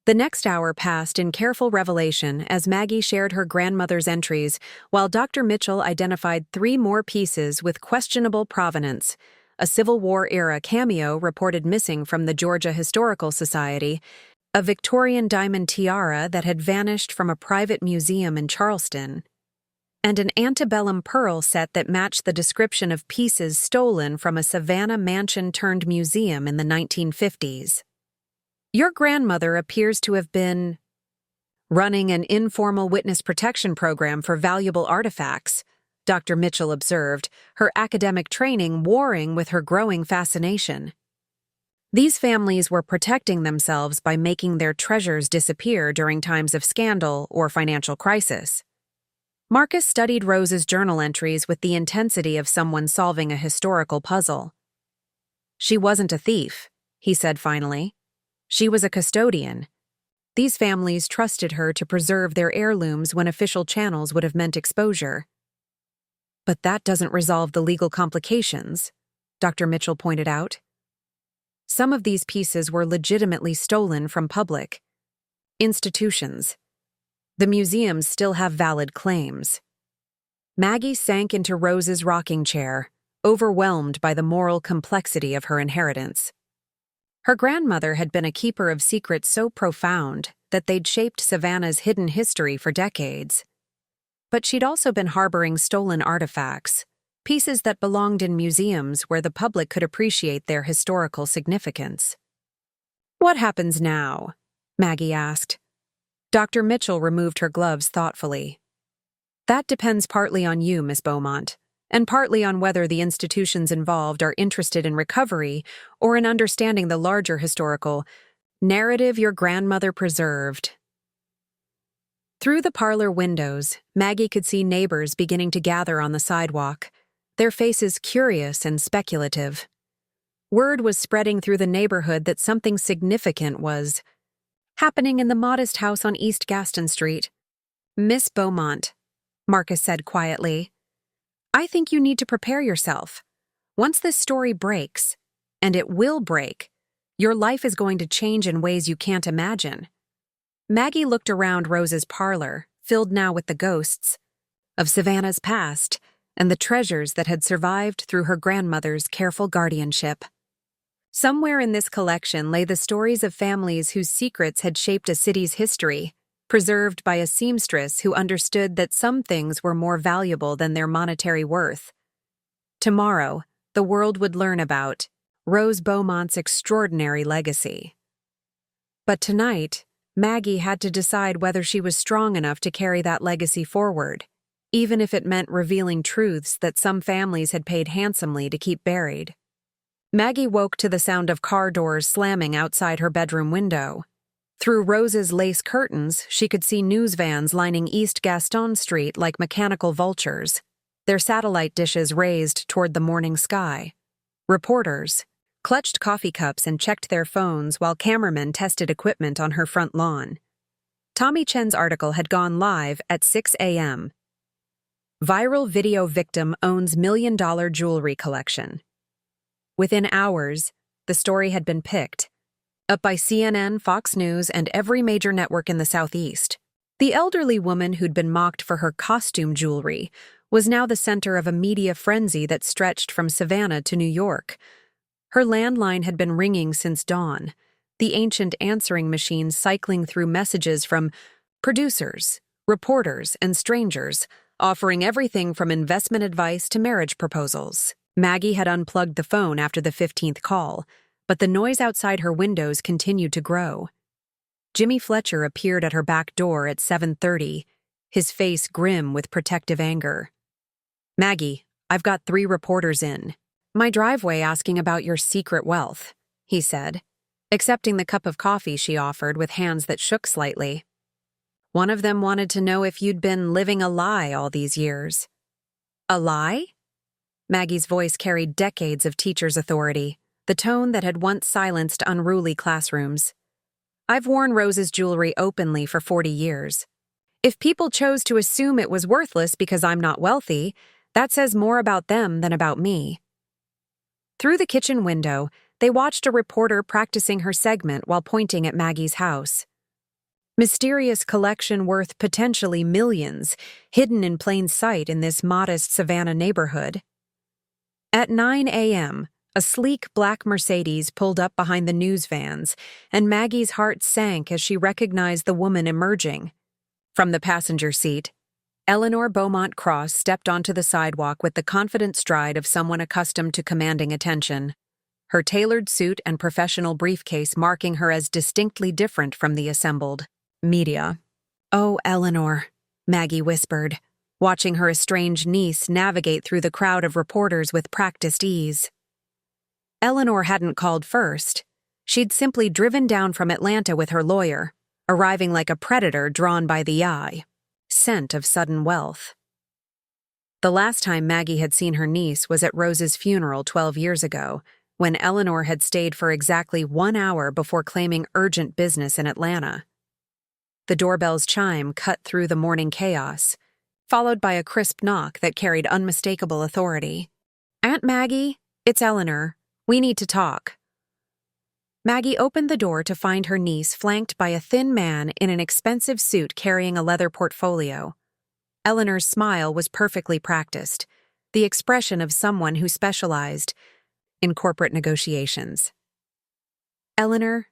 The next hour passed in careful revelation as Maggie shared her grandmother's entries, while Dr. Mitchell identified 3 more pieces with questionable provenance. A Civil War-era cameo reported missing from the Georgia Historical Society, a Victorian diamond tiara that had vanished from a private museum in Charleston, and an antebellum pearl set that matched the description of pieces stolen from a Savannah mansion-turned-museum in the 1950s. Your grandmother appears to have been running an informal witness protection program for valuable artifacts, Dr. Mitchell observed, her academic training warring with her growing fascination. These families were protecting themselves by making their treasures disappear during times of scandal or financial crisis. Marcus studied Rose's journal entries with the intensity of someone solving a historical puzzle. She wasn't a thief, he said finally. She was a custodian. These families trusted her to preserve their heirlooms when official channels would have meant exposure. But that doesn't resolve the legal complications, Dr. Mitchell pointed out. Some of these pieces were legitimately stolen from public institutions. The museums still have valid claims. Maggie sank into Rose's rocking chair, overwhelmed by the moral complexity of her inheritance. Her grandmother had been a keeper of secrets so profound that they'd shaped Savannah's hidden history for decades. But she'd also been harboring stolen artifacts, pieces that belonged in museums where the public could appreciate their historical significance. "What happens now?" Maggie asked. Dr. Mitchell removed her gloves thoughtfully. "That depends partly on you, Miss Beaumont, and partly on whether the institutions involved are interested in recovery or in understanding the larger historical narrative your grandmother preserved." Through the parlor windows, Maggie could see neighbors beginning to gather on the sidewalk, their faces curious and speculative. Word was spreading through the neighborhood that something significant was happening in the modest house on East Gaston Street. "Miss Beaumont," Marcus said quietly, "I think you need to prepare yourself. Once this story breaks, and it will break, your life is going to change in ways you can't imagine." Maggie looked around Rose's parlor, filled now with the ghosts of Savannah's past and the treasures that had survived through her grandmother's careful guardianship. Somewhere in this collection lay the stories of families whose secrets had shaped a city's history, preserved by a seamstress who understood that some things were more valuable than their monetary worth. Tomorrow, the world would learn about Rose Beaumont's extraordinary legacy. But tonight, Maggie had to decide whether she was strong enough to carry that legacy forward, even if it meant revealing truths that some families had paid handsomely to keep buried. Maggie woke to the sound of car doors slamming outside her bedroom window. Through Rose's lace curtains, she could see news vans lining East Gaston Street like mechanical vultures, their satellite dishes raised toward the morning sky. Reporters clutched coffee cups and checked their phones while cameramen tested equipment on her front lawn. Tommy Chen's article had gone live at 6 a.m. Viral video victim owns $1 million jewelry collection. Within hours, the story had been picked up by CNN, Fox News, and every major network in the Southeast. The elderly woman who'd been mocked for her costume jewelry was now the center of a media frenzy that stretched from Savannah to New York. Her landline had been ringing since dawn, the ancient answering machine cycling through messages from producers, reporters, and strangers, offering everything from investment advice to marriage proposals. Maggie had unplugged the phone after the 15th call, but the noise outside her windows continued to grow. Jimmy Fletcher appeared at her back door at 7:30, his face grim with protective anger. "Maggie, I've got 3 reporters in my driveway asking about your secret wealth," he said, accepting the cup of coffee she offered with hands that shook slightly. "One of them wanted to know if you'd been living a lie all these years." "A lie?" Maggie's voice carried decades of teacher's authority, the tone that had once silenced unruly classrooms. "I've worn Rose's jewelry openly for 40 years. If people chose to assume it was worthless because I'm not wealthy, that says more about them than about me." Through the kitchen window, they watched a reporter practicing her segment while pointing at Maggie's house. Mysterious collection worth potentially millions, hidden in plain sight in this modest Savannah neighborhood. At 9 a.m., a sleek black Mercedes pulled up behind the news vans, and Maggie's heart sank as she recognized the woman emerging. From the passenger seat, Eleanor Beaumont Cross stepped onto the sidewalk with the confident stride of someone accustomed to commanding attention, her tailored suit and professional briefcase marking her as distinctly different from the assembled media. "Oh, Eleanor," Maggie whispered, watching her estranged niece navigate through the crowd of reporters with practiced ease. Eleanor hadn't called first. She'd simply driven down from Atlanta with her lawyer, arriving like a predator drawn by the eye. Scent of sudden wealth. The last time Maggie had seen her niece was at Rose's funeral 12 years ago, when Eleanor had stayed for exactly 1 hour before claiming urgent business in Atlanta. The doorbell's chime cut through the morning chaos, followed by a crisp knock that carried unmistakable authority. "Aunt Maggie, it's Eleanor. We need to talk." Maggie opened the door to find her niece flanked by a thin man in an expensive suit carrying a leather portfolio. Eleanor's smile was perfectly practiced, the expression of someone who specialized in corporate negotiations. "Eleanor,"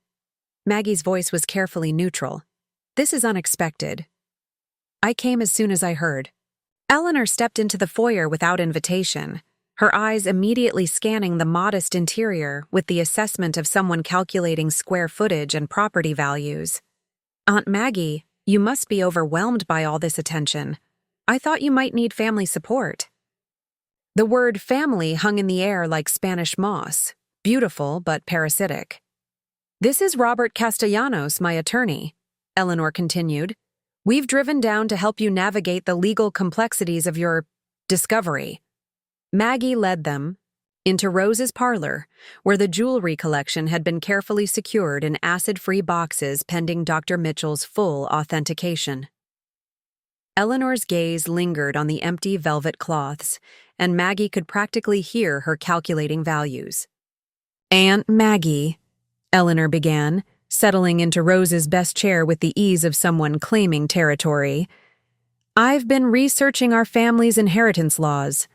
Maggie's voice was carefully neutral, "this is unexpected. I came as soon as I heard." Eleanor stepped into the foyer without invitation, her eyes immediately scanning the modest interior with the assessment of someone calculating square footage and property values. "Aunt Maggie, you must be overwhelmed by all this attention. I thought you might need family support." The word family hung in the air like Spanish moss, beautiful but parasitic. "This is Robert Castellanos, my attorney," Eleanor continued. "We've driven down to help you navigate the legal complexities of your discovery." Maggie led them into Rose's parlor, where the jewelry collection had been carefully secured in acid-free boxes pending Dr. Mitchell's full authentication. Eleanor's gaze lingered on the empty velvet cloths, and Maggie could practically hear her calculating values. "Aunt Maggie," Eleanor began, settling into Rose's best chair with the ease of someone claiming territory, "I've been researching our family's inheritance laws.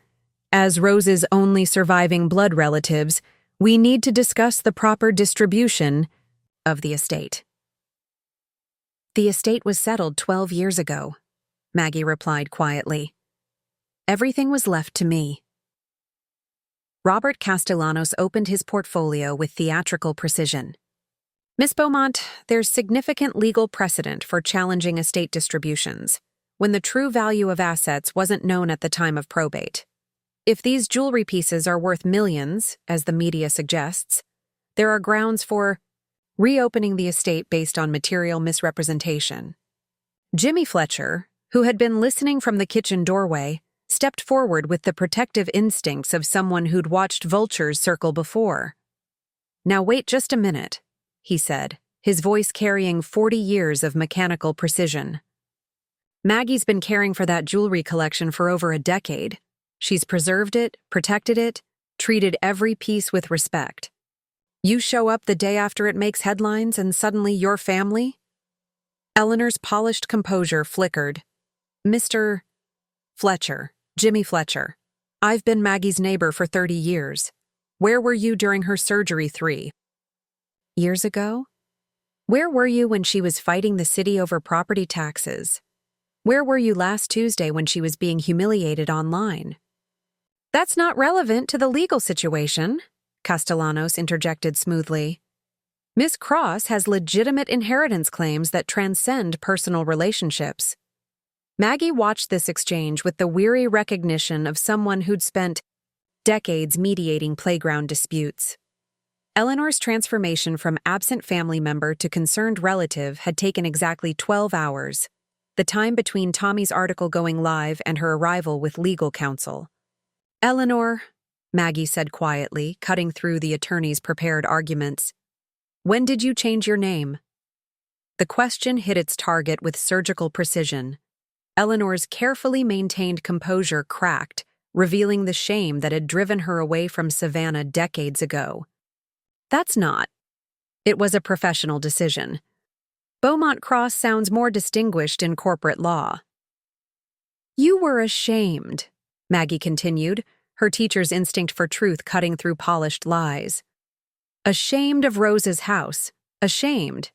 As Rose's only surviving blood relatives, we need to discuss the proper distribution of the estate." "The estate was settled 12 years ago," Maggie replied quietly. "Everything was left to me." Robert Castellanos opened his portfolio with theatrical precision. "Miss Beaumont, there's significant legal precedent for challenging estate distributions when the true value of assets wasn't known at the time of probate. If these jewelry pieces are worth millions, as the media suggests, there are grounds for reopening the estate based on material misrepresentation." Jimmy Fletcher, who had been listening from the kitchen doorway, stepped forward with the protective instincts of someone who'd watched vultures circle before. "Now wait just a minute," he said, his voice carrying 40 years of mechanical precision. "Maggie's been caring for that jewelry collection for over a decade. She's preserved it, protected it, treated every piece with respect. You show up the day after it makes headlines and suddenly your family?" Eleanor's polished composure flickered. "Mr. Fletcher, Jimmy Fletcher, I've been Maggie's neighbor for 30 years. Where were you during her surgery 3 years ago? Where were you when she was fighting the city over property taxes? Where were you last Tuesday when she was being humiliated online?" "That's not relevant to the legal situation," Castellanos interjected smoothly. "Miss Cross has legitimate inheritance claims that transcend personal relationships." Maggie watched this exchange with the weary recognition of someone who'd spent decades mediating playground disputes. Eleanor's transformation from absent family member to concerned relative had taken exactly 12 hours, the time between Tommy's article going live and her arrival with legal counsel. "Eleanor," Maggie said quietly, cutting through the attorney's prepared arguments, "when did you change your name?" The question hit its target with surgical precision. Eleanor's carefully maintained composure cracked, revealing the shame that had driven her away from Savannah decades ago. "That's not. It was a professional decision. Beaumont Cross sounds more distinguished in corporate law." "You were ashamed," Maggie continued, her teacher's instinct for truth cutting through polished lies. "Ashamed of Rose's house, ashamed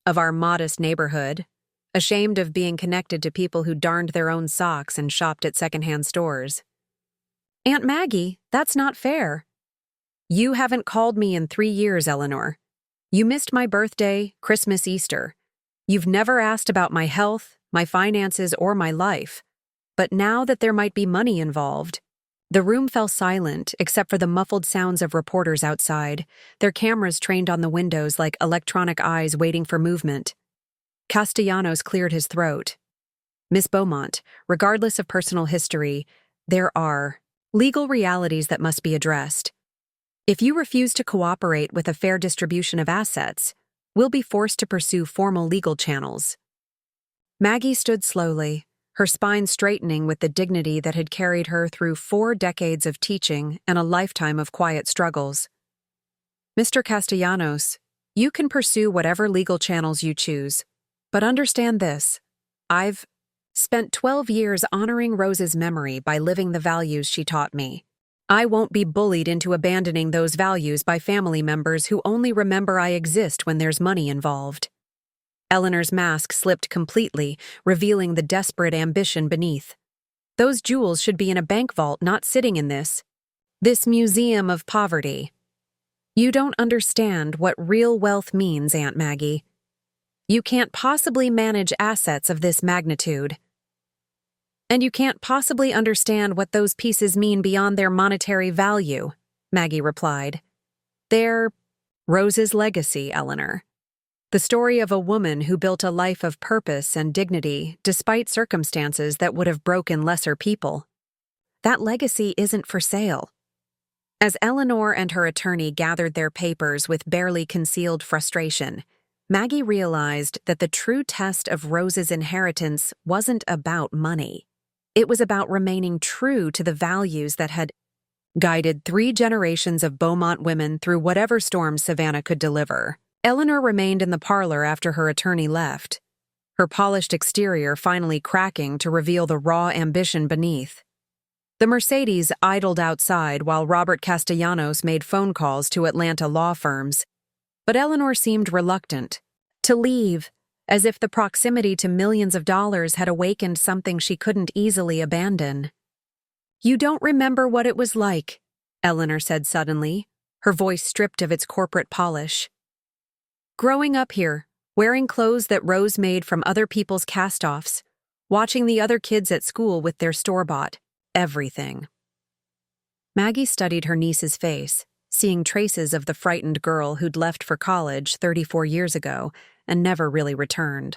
of our modest neighborhood, ashamed of being connected to people who darned their own socks and shopped at secondhand stores." "Aunt Maggie, that's not fair." "You haven't called me in 3 years, Eleanor. You missed my birthday, Christmas, Easter. You've never asked about my health, my finances, or my life. But now that there might be money involved—" The room fell silent except for the muffled sounds of reporters outside, their cameras trained on the windows like electronic eyes waiting for movement. Castellanos cleared his throat. "Miss Beaumont, regardless of personal history, there are legal realities that must be addressed. If you refuse to cooperate with a fair distribution of assets, we'll be forced to pursue formal legal channels. Maggie stood slowly, her spine straightening with the dignity that had carried her through 4 decades of teaching and a lifetime of quiet struggles. Mr. Castellanos, you can pursue whatever legal channels you choose, but understand this. I've spent 12 years honoring Rose's memory by living the values she taught me. I won't be bullied into abandoning those values by family members who only remember I exist when there's money involved. Eleanor's mask slipped completely, revealing the desperate ambition beneath. Those jewels should be in a bank vault, not sitting in this museum of poverty. You don't understand what real wealth means, Aunt Maggie. You can't possibly manage assets of this magnitude. And you can't possibly understand what those pieces mean beyond their monetary value, Maggie replied. They're Rose's legacy, Eleanor. The story of a woman who built a life of purpose and dignity despite circumstances that would have broken lesser people. That legacy isn't for sale. As Eleanor and her attorney gathered their papers with barely concealed frustration, Maggie realized that the true test of Rose's inheritance wasn't about money. It was about remaining true to the values that had guided 3 generations of Beaumont women through whatever storm Savannah could deliver. Eleanor remained in the parlor after her attorney left, her polished exterior finally cracking to reveal the raw ambition beneath. The Mercedes idled outside while Robert Castellanos made phone calls to Atlanta law firms, but Eleanor seemed reluctant to leave, as if the proximity to millions of dollars had awakened something she couldn't easily abandon. You don't remember what it was like, Eleanor said suddenly, her voice stripped of its corporate polish. Growing up here, wearing clothes that Rose made from other people's cast-offs, watching the other kids at school with their store-bought everything. Maggie studied her niece's face, seeing traces of the frightened girl who'd left for college 34 years ago and never really returned.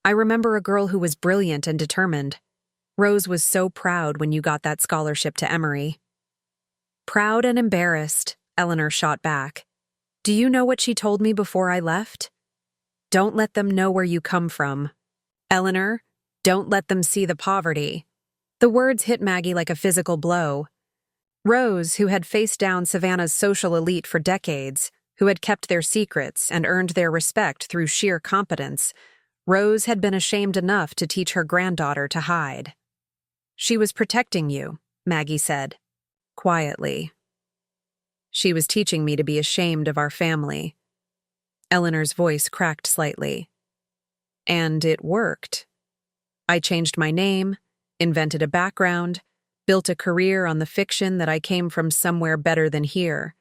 I remember a girl who was brilliant and determined. Rose was so proud when you got that scholarship to Emory. Proud and embarrassed, Eleanor shot back. Do you know what she told me before I left? Don't let them know where you come from. Eleanor, don't let them see the poverty. The words hit Maggie like a physical blow. Rose, who had faced down Savannah's social elite for decades, who had kept their secrets and earned their respect through sheer competence, Rose had been ashamed enough to teach her granddaughter to hide. She was protecting you, Maggie said, quietly. She was teaching me to be ashamed of our family. Eleanor's voice cracked slightly. And it worked. I changed my name, invented a background, built a career on the fiction that I came from somewhere better than here.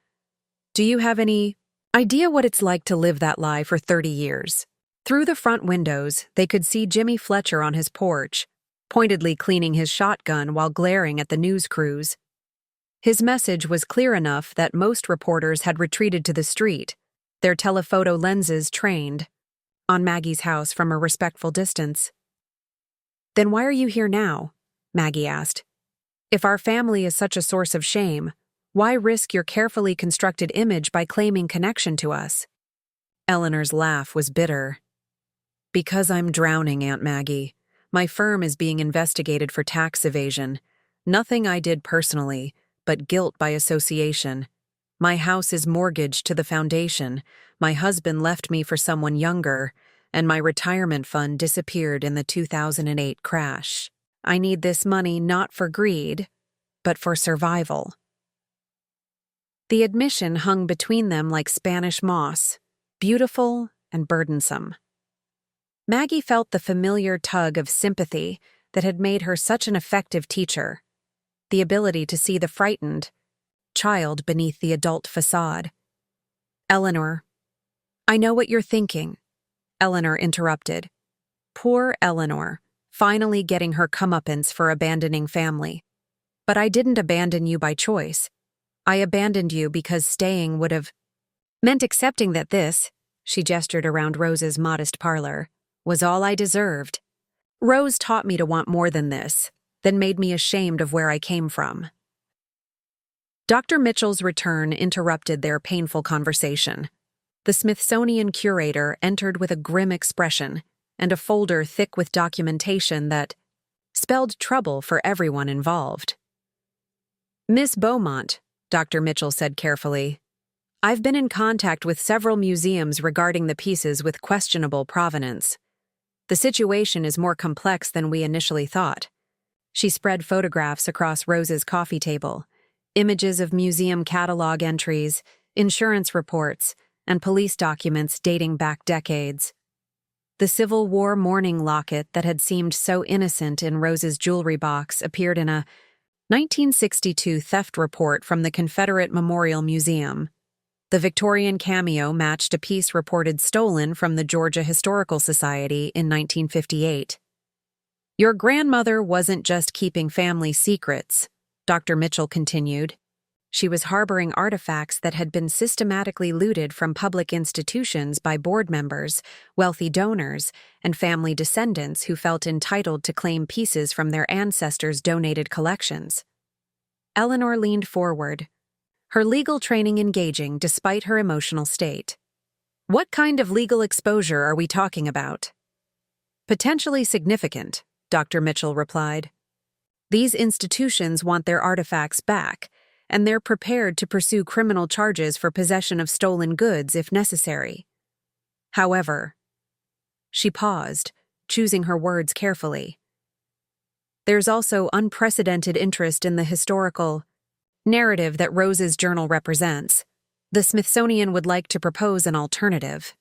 Do you have any idea what it's like to live that lie for 30 years? Through the front windows, they could see Jimmy Fletcher on his porch, pointedly cleaning his shotgun while glaring at the news crews. His message was clear enough that most reporters had retreated to the street, their telephoto lenses trained on Maggie's house from a respectful distance. Then why are you here now? Maggie asked. If our family is such a source of shame, why risk your carefully constructed image by claiming connection to us? Eleanor's laugh was bitter. Because I'm drowning, Aunt Maggie. My firm is being investigated for tax evasion. Nothing I did personally, but guilt by association. My house is mortgaged to the foundation. My husband left me for someone younger, and my retirement fund disappeared in the 2008 crash. I need this money not for greed, but for survival. The admission hung between them like Spanish moss, beautiful and burdensome. Maggie felt the familiar tug of sympathy that had made her such an effective teacher, the ability to see the frightened child beneath the adult facade. Eleanor, I know what you're thinking, Eleanor interrupted. Poor Eleanor, finally getting her comeuppance for abandoning family. But I didn't abandon you by choice. I abandoned you because staying would have meant accepting that this, she gestured around Rose's modest parlor, was all I deserved. Rose taught me to want more than this, then made me ashamed of where I came from. Dr. Mitchell's return interrupted their painful conversation. The Smithsonian curator entered with a grim expression and a folder thick with documentation that spelled trouble for everyone involved. "Miss Beaumont," Dr. Mitchell said carefully, "I've been in contact with several museums regarding the pieces with questionable provenance. The situation is more complex than we initially thought." She spread photographs across Rose's coffee table, images of museum catalog entries, insurance reports, and police documents dating back decades. The Civil War mourning locket that had seemed so innocent in Rose's jewelry box appeared in a 1962 theft report from the Confederate Memorial Museum. The Victorian cameo matched a piece reported stolen from the Georgia Historical Society in 1958. "Your grandmother wasn't just keeping family secrets," Dr. Mitchell continued. "She was harboring artifacts that had been systematically looted from public institutions by board members, wealthy donors, and family descendants who felt entitled to claim pieces from their ancestors' donated collections." Eleanor leaned forward, her legal training engaging despite her emotional state. "What kind of legal exposure are we talking about?" "Potentially significant," Dr. Mitchell replied. "These institutions want their artifacts back, and they're prepared to pursue criminal charges for possession of stolen goods if necessary. However," she paused, choosing her words carefully, "there's also unprecedented interest in the historical narrative that Rose's journal represents. The Smithsonian would like to propose an alternative."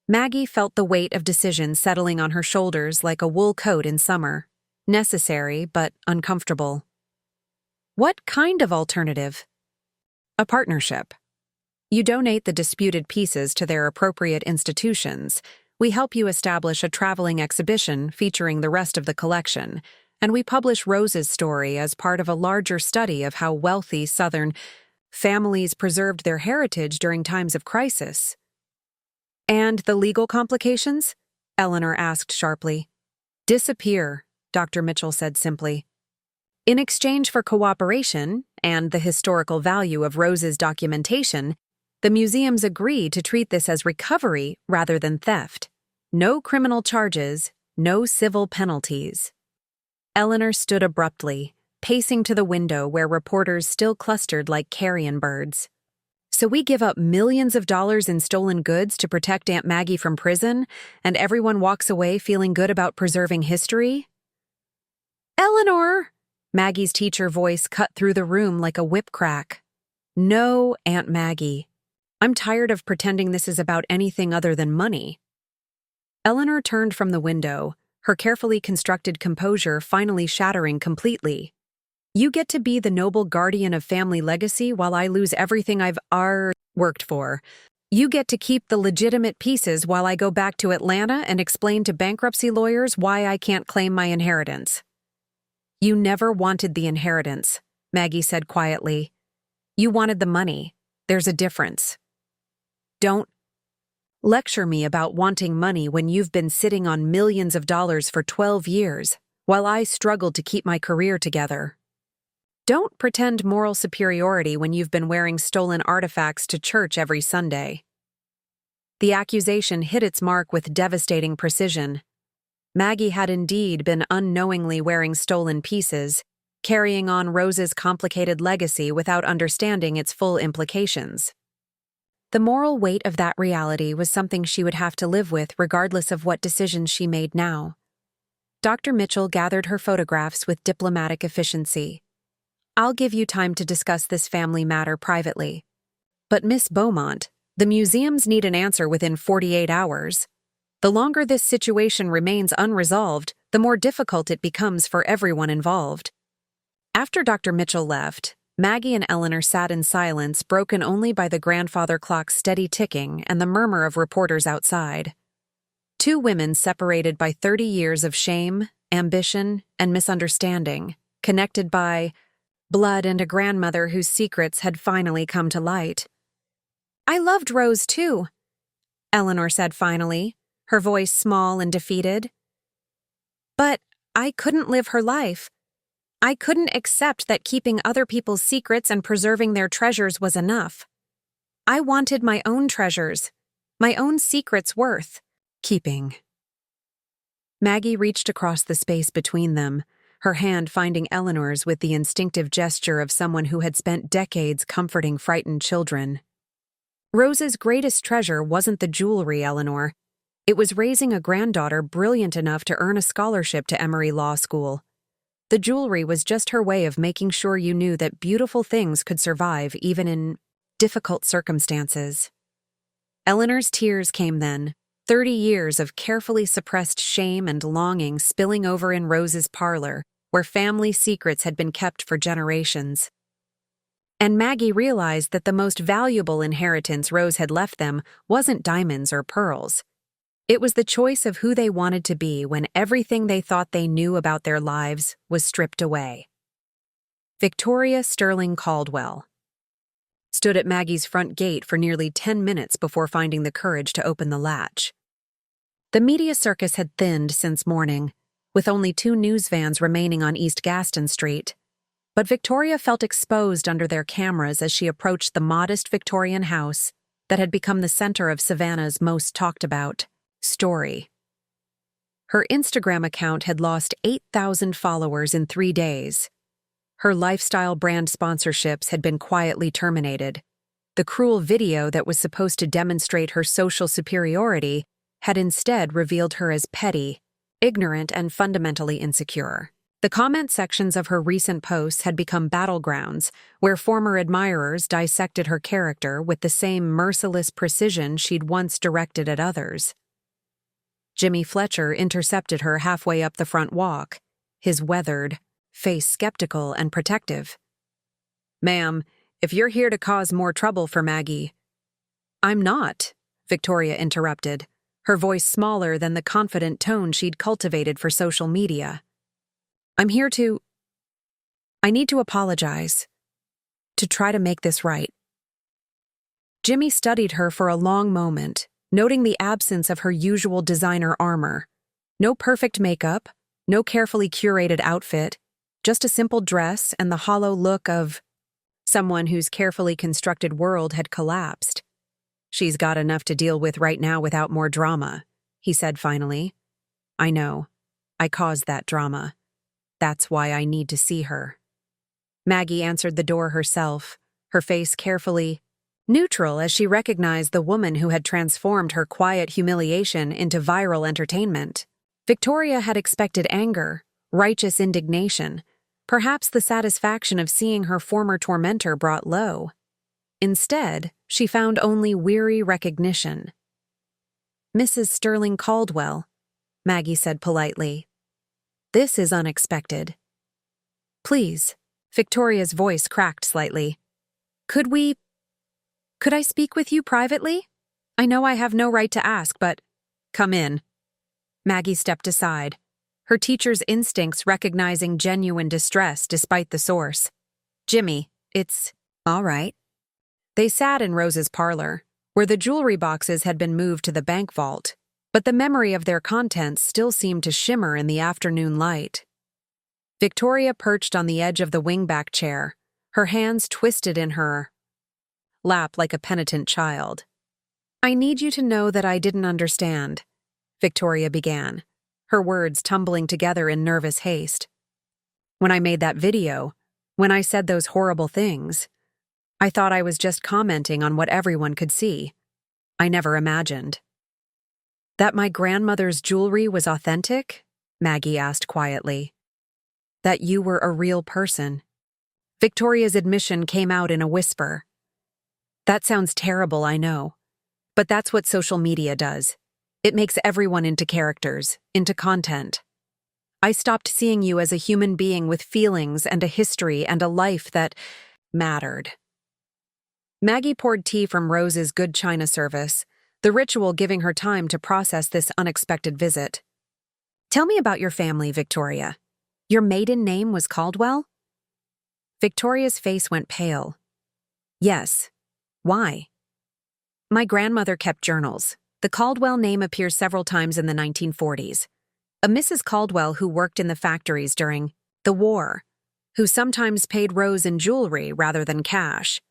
Maggie felt the weight of decision settling on her shoulders like a wool coat in summer, necessary but uncomfortable. "What kind of alternative?" "A partnership. You donate the disputed pieces to their appropriate institutions, we help you establish a traveling exhibition featuring the rest of the collection, and we publish Rose's story as part of a larger study of how wealthy Southern families preserved their heritage during times of crisis." "And the legal complications?" Eleanor asked sharply. "Disappear," Dr. Mitchell said simply. "In exchange for cooperation and the historical value of Rose's documentation, the museums agree to treat this as recovery rather than theft. No criminal charges, no civil penalties." Eleanor stood abruptly, pacing to the window where reporters still clustered like carrion birds. "So we give up millions of dollars in stolen goods to protect Aunt Maggie from prison, and everyone walks away feeling good about preserving history?" "Eleanor!" Maggie's teacher voice cut through the room like a whip crack. "No, Aunt Maggie. I'm tired of pretending this is about anything other than money." Eleanor turned from the window, her carefully constructed composure finally shattering completely. "You get to be the noble guardian of family legacy while I lose everything I've worked for. You get to keep the legitimate pieces while I go back to Atlanta and explain to bankruptcy lawyers why I can't claim my inheritance." "You never wanted the inheritance," Maggie said quietly. "You wanted the money. There's a difference. Don't lecture me about wanting money when you've been sitting on millions of dollars for 12 years, while I struggled to keep my career together. Don't pretend moral superiority when you've been wearing stolen artifacts to church every Sunday." The accusation hit its mark with devastating precision. Maggie had indeed been unknowingly wearing stolen pieces, carrying on Rose's complicated legacy without understanding its full implications. The moral weight of that reality was something she would have to live with regardless of what decisions she made now. Dr. Mitchell gathered her photographs with diplomatic efficiency. "I'll give you time to discuss this family matter privately. But Miss Beaumont, the museums need an answer within 48 hours. The longer this situation remains unresolved, the more difficult it becomes for everyone involved." After Dr. Mitchell left, Maggie and Eleanor sat in silence, broken only by the grandfather clock's steady ticking and the murmur of reporters outside. Two women separated by 30 years of shame, ambition, and misunderstanding, connected by blood and a grandmother whose secrets had finally come to light. "I loved Rose too," Eleanor said finally, her voice small and defeated. "But I couldn't live her life. I couldn't accept that keeping other people's secrets and preserving their treasures was enough. I wanted my own treasures, my own secrets worth keeping. Maggie reached across the space between them, her hand finding Eleanor's with the instinctive gesture of someone who had spent decades comforting frightened children. Rose's greatest treasure wasn't the jewelry, Eleanor. It was raising a granddaughter brilliant enough to earn a scholarship to Emory Law School. The jewelry was just her way of making sure you knew that beautiful things could survive even in difficult circumstances. Eleanor's tears came then, 30 years of carefully suppressed shame and longing spilling over in Rose's parlor, where family secrets had been kept for generations. And Maggie realized that the most valuable inheritance Rose had left them wasn't diamonds or pearls. It was the choice of who they wanted to be when everything they thought they knew about their lives was stripped away. Victoria Sterling Caldwell stood at Maggie's front gate for nearly 10 minutes before finding the courage to open the latch. The media circus had thinned since morning, with only 2 news vans remaining on East Gaston Street. But Victoria felt exposed under their cameras as she approached the modest Victorian house that had become the center of Savannah's most talked about story. Her Instagram account had lost 8,000 followers in 3 days. Her lifestyle brand sponsorships had been quietly terminated. The cruel video that was supposed to demonstrate her social superiority had instead revealed her as petty, ignorant, and fundamentally insecure. The comment sections of her recent posts had become battlegrounds where former admirers dissected her character with the same merciless precision she'd once directed at others. Jimmy Fletcher intercepted her halfway up the front walk, his weathered face skeptical and protective. "Ma'am, if you're here to cause more trouble for Maggie—" "I'm not," Victoria interrupted, her voice smaller than the confident tone she'd cultivated for social media. "I'm here to— I need to apologize. To try to make this right." Jimmy studied her for a long moment, noting the absence of her usual designer armor. No perfect makeup, no carefully curated outfit, just a simple dress and the hollow look of someone whose carefully constructed world had collapsed. "She's got enough to deal with right now without more drama," he said finally. "I know. I caused that drama. That's why I need to see her." Maggie answered the door herself, her face carefully neutral as she recognized the woman who had transformed her quiet humiliation into viral entertainment. Victoria had expected anger, righteous indignation, perhaps the satisfaction of seeing her former tormentor brought low. Instead, she found only weary recognition. "Mrs. Sterling Caldwell," Maggie said politely. "This is unexpected." "Please," Victoria's voice cracked slightly. Could I speak with you privately? I know I have no right to ask, but—" "Come in." Maggie stepped aside, her teacher's instincts recognizing genuine distress despite the source. "Jimmy, it's all right." They sat in Rose's parlor, where the jewelry boxes had been moved to the bank vault, but the memory of their contents still seemed to shimmer in the afternoon light. Victoria perched on the edge of the wingback chair, her hands twisted in her lap like a penitent child. "I need you to know that I didn't understand," Victoria began, her words tumbling together in nervous haste. "When I made that video, when I said those horrible things, I thought I was just commenting on what everyone could see. I never imagined." "That my grandmother's jewelry was authentic?" Maggie asked quietly. "That you were a real person?" Victoria's admission came out in a whisper. "That sounds terrible, I know. But that's what social media does. It makes everyone into characters, into content. I stopped seeing you as a human being with feelings and a history and a life that mattered." Maggie poured tea from Rose's good china service, the ritual giving her time to process this unexpected visit. "Tell me about your family, Victoria. Your maiden name was Caldwell?" Victoria's face went pale. "Yes. Why?" "My grandmother kept journals. The Caldwell name appears several times in the 1940s. A Mrs. Caldwell who worked in the factories during the war. who sometimes paid Rose in jewelry rather than cash.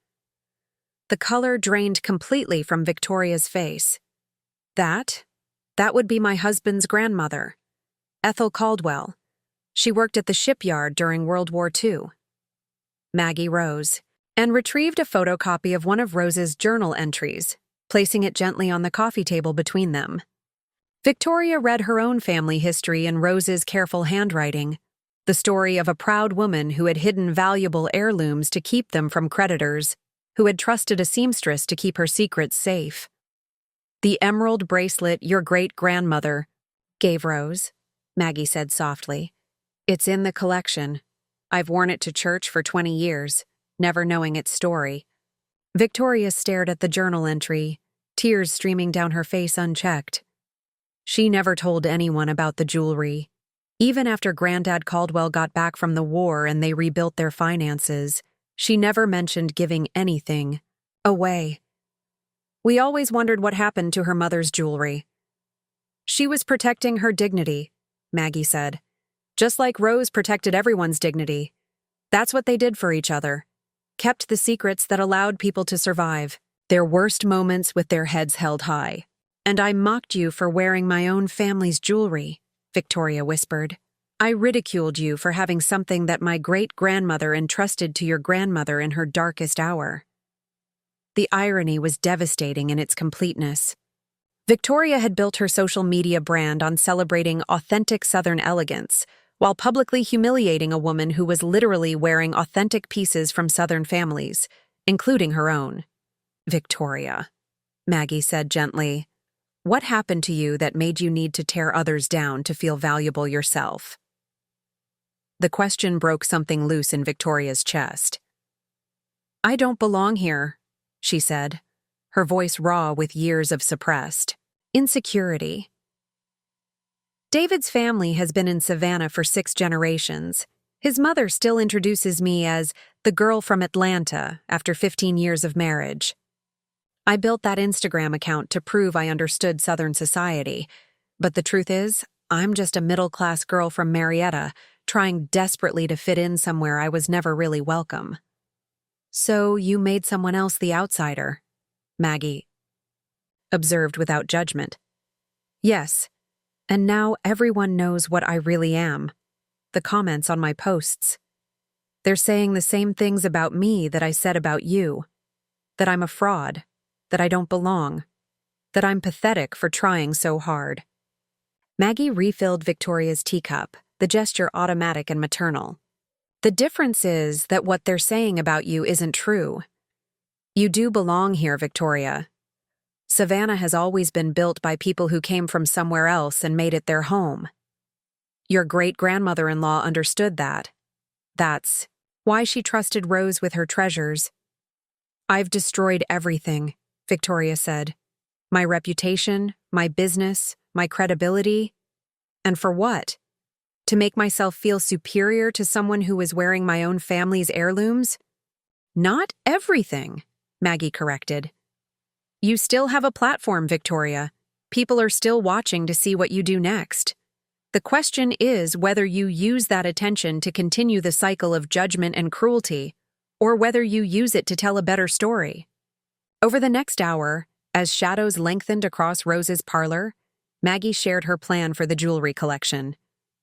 The color drained completely from Victoria's face. That would be my husband's grandmother, Ethel Caldwell. She worked at the shipyard during World War II. Maggie rose and retrieved a photocopy of one of Rose's journal entries, placing it gently on the coffee table between them. Victoria read her own family history in Rose's careful handwriting, the story of a proud woman who had hidden valuable heirlooms to keep them from creditors, who had trusted a seamstress to keep her secrets safe. "The emerald bracelet your great-grandmother gave Rose," Maggie said softly. "It's in the collection. I've worn it to church for 20 years, never knowing its story." Victoria stared at the journal entry, tears streaming down her face unchecked. She never told anyone about the jewelry. Even after Grandad Caldwell got back from the war and they rebuilt their finances, she never mentioned giving anything away. "We always wondered what happened to her mother's jewelry." "She was protecting her dignity," Maggie said. "Just like Rose protected everyone's dignity. That's what they did for each other. Kept the secrets that allowed people to survive, their worst moments with their heads held high. And I mocked you for wearing my own family's jewelry," Victoria whispered. "I ridiculed you for having something that my great-grandmother entrusted to your grandmother in her darkest hour." The irony was devastating in its completeness. Victoria had built her social media brand on celebrating authentic Southern elegance, while publicly humiliating a woman who was literally wearing authentic pieces from Southern families, including her own. "Victoria," Maggie said gently, "what happened to you that made you need to tear others down to feel valuable yourself?" The question broke something loose in Victoria's chest. "I don't belong here," she said, her voice raw with years of suppressed insecurity. "David's family has been in Savannah for 6 generations. His mother still introduces me as the girl from Atlanta after 15 years of marriage. I built that Instagram account to prove I understood Southern society, but the truth is, I'm just a middle-class girl from Marietta, trying desperately to fit in somewhere I was never really welcome." "So you made someone else the outsider," Maggie observed without judgment. "Yes, and now everyone knows what I really am. The comments on my posts. They're saying the same things about me that I said about you. That I'm a fraud, that I don't belong, that I'm pathetic for trying so hard." Maggie refilled Victoria's teacup, the gesture automatic and maternal. "The difference is that what they're saying about you isn't true. You do belong here, Victoria. Savannah has always been built by people who came from somewhere else and made it their home. Your great-grandmother-in-law understood that. That's why she trusted Rose with her treasures." "I've destroyed everything," Victoria said. "My reputation, my business, my credibility. And for what? To make myself feel superior to someone who was wearing my own family's heirlooms?" "Not everything," Maggie corrected. "You still have a platform, Victoria. People are still watching to see what you do next. The question is whether you use that attention to continue the cycle of judgment and cruelty, or whether you use it to tell a better story." Over the next hour, as shadows lengthened across Rose's parlor, Maggie shared her plan for the jewelry collection.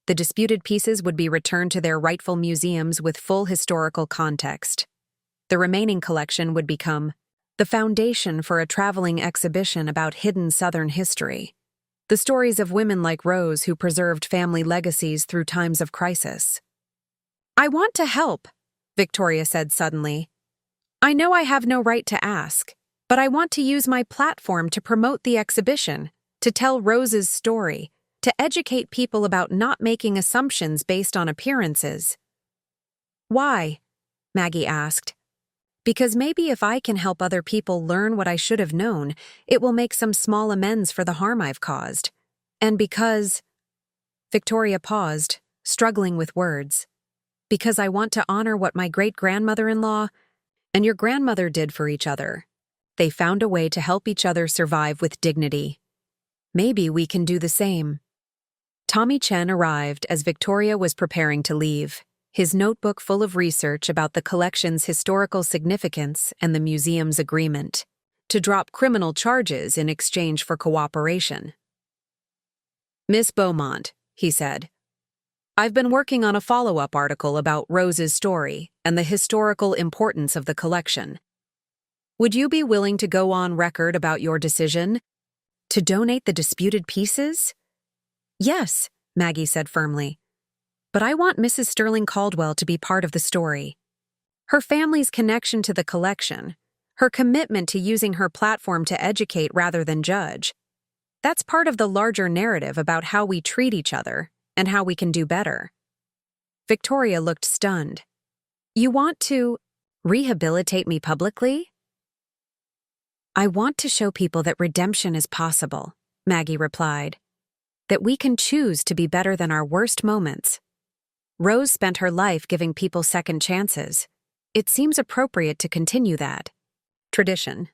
The disputed pieces would be returned to their rightful museums with full historical context. The remaining collection would become the foundation for a traveling exhibition about hidden Southern history. The stories of women like Rose who preserved family legacies through times of crisis. "I want to help," Victoria said suddenly. "I know I have no right to ask, but I want to use my platform to promote the exhibition, to tell Rose's story, to educate people about not making assumptions based on appearances." "Why?" Maggie asked. "Because maybe if I can help other people learn what I should have known, it will make some small amends for the harm I've caused. And because—" Victoria paused, struggling with words. "Because I want to honor what my great-grandmother-in-law and your grandmother did for each other. They found a way to help each other survive with dignity. Maybe we can do the same." Tommy Chen arrived as Victoria was preparing to leave. his notebook full of research about the collection's historical significance and the museum's agreement to drop criminal charges in exchange for cooperation. "Miss Beaumont," he said, "I've been working on a follow-up article about Rose's story and the historical importance of the collection. Would you be willing to go on record about your decision to donate the disputed pieces?" "Yes," Maggie said firmly. "But I want Mrs. Sterling Caldwell to be part of the story. Her family's connection to the collection, her commitment to using her platform to educate rather than judge. That's part of the larger narrative about how we treat each other and how we can do better." Victoria looked stunned. "You want to rehabilitate me publicly?" "I want to show people that redemption is possible," Maggie replied. "That we can choose to be better than our worst moments. Rose spent her life giving people second chances. It seems appropriate to continue that tradition."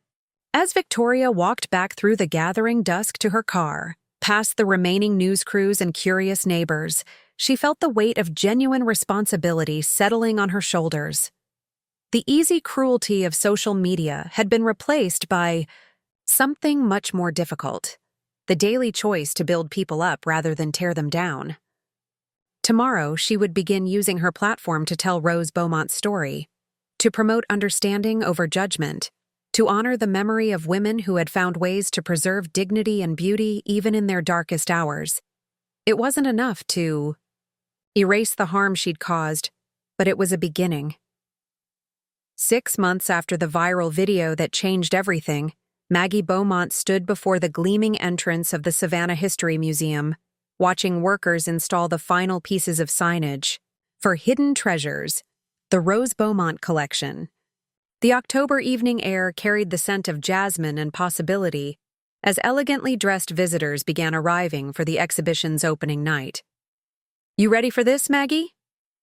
As Victoria walked back through the gathering dusk to her car, past the remaining news crews and curious neighbors, she felt the weight of genuine responsibility settling on her shoulders. The easy cruelty of social media had been replaced by something much more difficult: the daily choice to build people up rather than tear them down. Tomorrow, she would begin using her platform to tell Rose Beaumont's story, to promote understanding over judgment, to honor the memory of women who had found ways to preserve dignity and beauty even in their darkest hours. It wasn't enough to erase the harm she'd caused, but it was a beginning. 6 months after the viral video that changed everything, Maggie Beaumont stood before the gleaming entrance of the Savannah History Museum, watching workers install the final pieces of signage for Hidden Treasures, the Rose Beaumont Collection. The October evening air carried the scent of jasmine and possibility as elegantly dressed visitors began arriving for the exhibition's opening night. "You ready for this, Maggie?"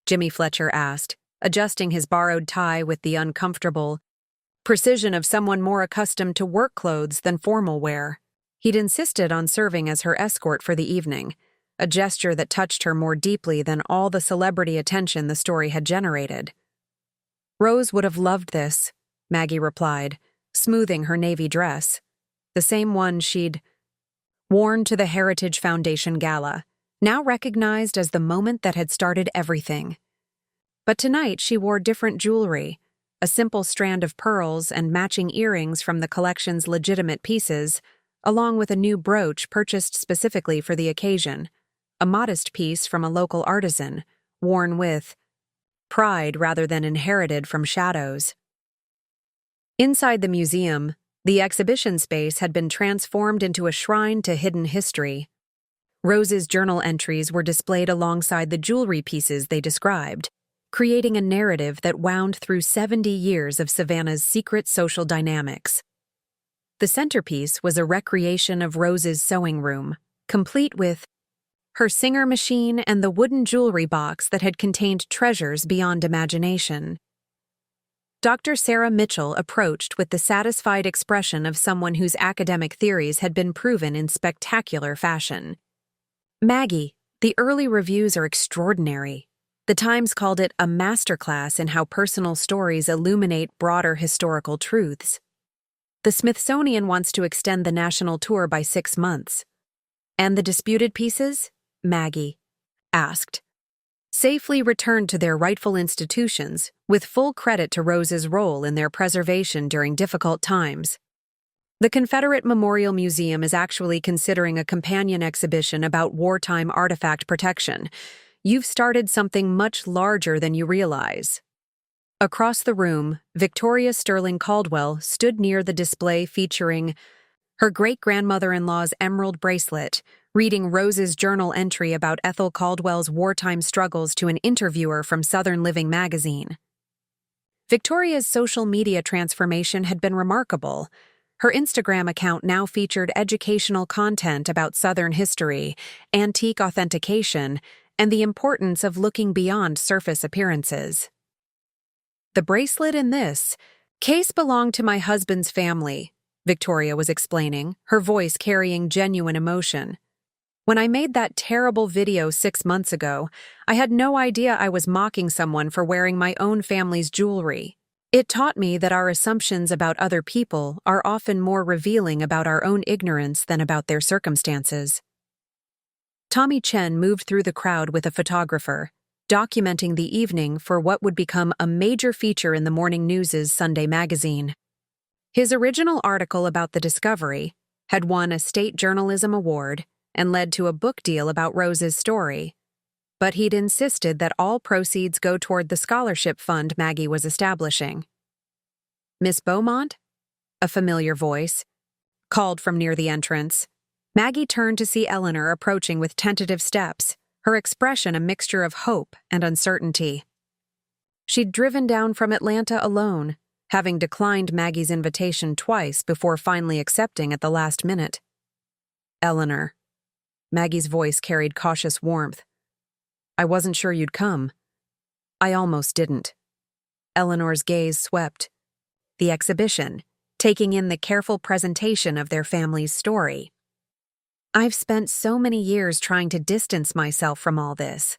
Jimmy Fletcher asked, adjusting his borrowed tie with the uncomfortable precision of someone more accustomed to work clothes than formal wear. He'd insisted on serving as her escort for the evening, a gesture that touched her more deeply than all the celebrity attention the story had generated. "Rose would have loved this," Maggie replied, smoothing her navy dress, the same one she'd worn to the Heritage Foundation Gala, now recognized as the moment that had started everything. But tonight she wore different jewelry, a simple strand of pearls and matching earrings from the collection's legitimate pieces, along with a new brooch purchased specifically for the occasion, a modest piece from a local artisan, worn with pride rather than inherited from shadows. Inside the museum, the exhibition space had been transformed into a shrine to hidden history. Rose's journal entries were displayed alongside the jewelry pieces they described, creating a narrative that wound through 70 years of Savannah's secret social dynamics. The centerpiece was a recreation of Rose's sewing room, complete with her Singer machine and the wooden jewelry box that had contained treasures beyond imagination. Dr. Sarah Mitchell approached with the satisfied expression of someone whose academic theories had been proven in spectacular fashion. "Maggie, the early reviews are extraordinary. The Times called it a masterclass in how personal stories illuminate broader historical truths. The Smithsonian wants to extend the national tour by 6 months. And the disputed pieces?" Maggie asked. "Safely returned to their rightful institutions, with full credit to Rose's role in their preservation during difficult times. The Confederate Memorial Museum is actually considering a companion exhibition about wartime artifact protection. You've started something much larger than you realize." Across the room, Victoria Sterling Caldwell stood near the display featuring her great-grandmother-in-law's emerald bracelet, reading Rose's journal entry about Ethel Caldwell's wartime struggles to an interviewer from Southern Living magazine. Victoria's social media transformation had been remarkable. Her Instagram account now featured educational content about Southern history, antique authentication, and the importance of looking beyond surface appearances. "The bracelet in this case belonged to my husband's family," Victoria was explaining, her voice carrying genuine emotion. When I made that terrible video 6 months ago, I had no idea I was mocking someone for wearing my own family's jewelry. It taught me that our assumptions about other people are often more revealing about our own ignorance than about their circumstances. Tommy Chen moved through the crowd with a photographer, documenting the evening for what would become a major feature in the morning news's Sunday magazine. His original article about the discovery had won a state journalism award and led to a book deal about Rose's story, but he'd insisted that all proceeds go toward the scholarship fund Maggie was establishing. "Miss Beaumont?" A familiar voice called from near the entrance. Maggie turned to see Eleanor approaching with tentative steps, her expression a mixture of hope and uncertainty. She'd driven down from Atlanta alone, having declined Maggie's invitation twice before finally accepting at the last minute. "Eleanor." Maggie's voice carried cautious warmth. "I wasn't sure you'd come." "I almost didn't." Eleanor's gaze swept the exhibition, taking in the careful presentation of their family's story. "I've spent so many years trying to distance myself from all this.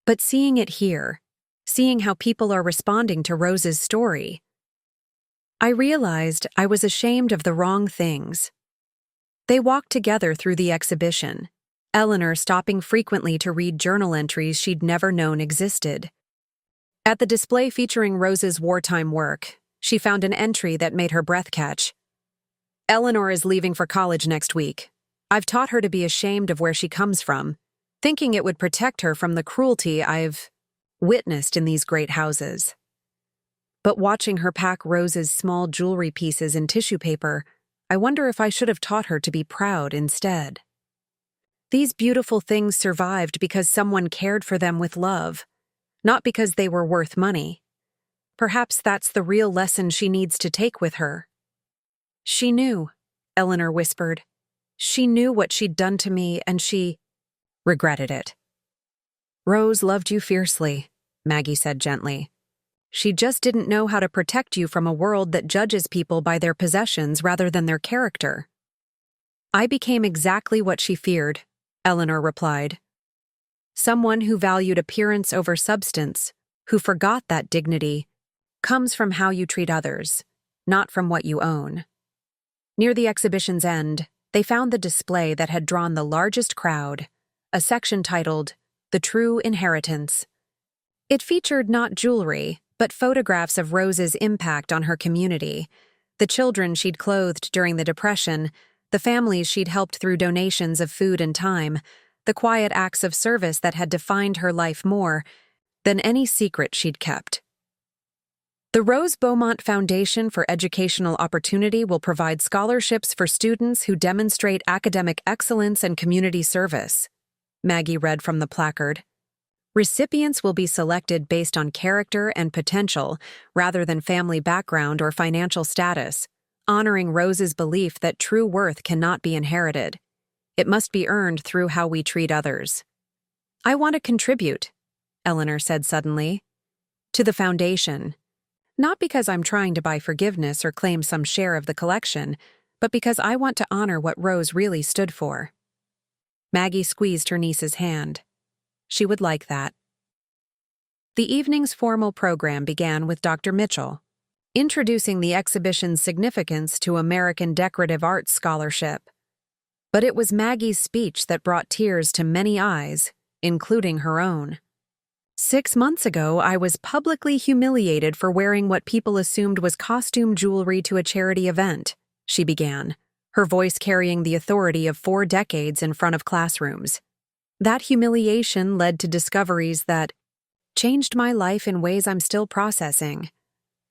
But seeing it here, seeing how people are responding to Rose's story, I realized I was ashamed of the wrong things." They walked together through the exhibition, Eleanor stopping frequently to read journal entries she'd never known existed. At the display featuring Rose's wartime work, she found an entry that made her breath catch. "Eleanor is leaving for college next week. I've taught her to be ashamed of where she comes from, thinking it would protect her from the cruelty I've witnessed in these great houses. But watching her pack Rose's small jewelry pieces in tissue paper, I wonder if I should have taught her to be proud instead. These beautiful things survived because someone cared for them with love, not because they were worth money. Perhaps that's the real lesson she needs to take with her." "She knew," Eleanor whispered. "She knew what she'd done to me, and she regretted it." "Rose loved you fiercely," Maggie said gently. "She just didn't know how to protect you from a world that judges people by their possessions rather than their character." "I became exactly what she feared," Eleanor replied. "Someone who valued appearance over substance, who forgot that dignity, comes from how you treat others, not from what you own." Near the exhibition's end, they found the display that had drawn the largest crowd, a section titled, "The True Inheritance." It featured not jewelry, but photographs of Rose's impact on her community, the children she'd clothed during the Depression, the families she'd helped through donations of food and time, the quiet acts of service that had defined her life more than any secret she'd kept. The Rose Beaumont Foundation for Educational Opportunity will provide scholarships for students who demonstrate academic excellence and community service, Maggie read from the placard. Recipients will be selected based on character and potential rather than family background or financial status, honoring Rose's belief that true worth cannot be inherited. It must be earned through how we treat others. "I want to contribute," Eleanor said suddenly, "to the foundation. Not because I'm trying to buy forgiveness or claim some share of the collection, but because I want to honor what Rose really stood for." Maggie squeezed her niece's hand. She would like that. The evening's formal program began with Dr. Mitchell, introducing the exhibition's significance to American Decorative Arts Scholarship. But it was Maggie's speech that brought tears to many eyes, including her own. 6 months ago, I was publicly humiliated for wearing what people assumed was costume jewelry to a charity event, she began, her voice carrying the authority of 4 decades in front of classrooms. That humiliation led to discoveries that changed my life in ways I'm still processing.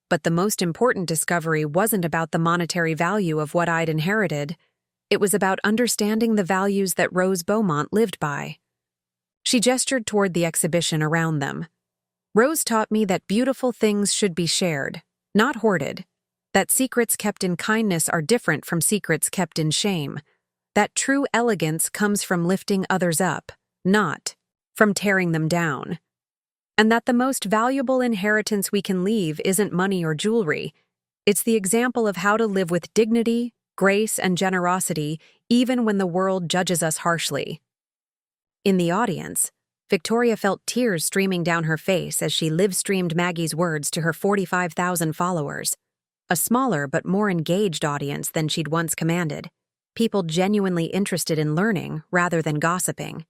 But the most important discovery wasn't about the monetary value of what I'd inherited. It was about understanding the values that Rose Beaumont lived by. She gestured toward the exhibition around them. "Rose taught me that beautiful things should be shared, not hoarded. That secrets kept in kindness are different from secrets kept in shame. That true elegance comes from lifting others up, not from tearing them down. And that the most valuable inheritance we can leave isn't money or jewelry. It's the example of how to live with dignity, grace, and generosity, even when the world judges us harshly." In the audience, Victoria felt tears streaming down her face as she live-streamed Maggie's words to her 45,000 followers, a smaller but more engaged audience than she'd once commanded, people genuinely interested in learning rather than gossiping.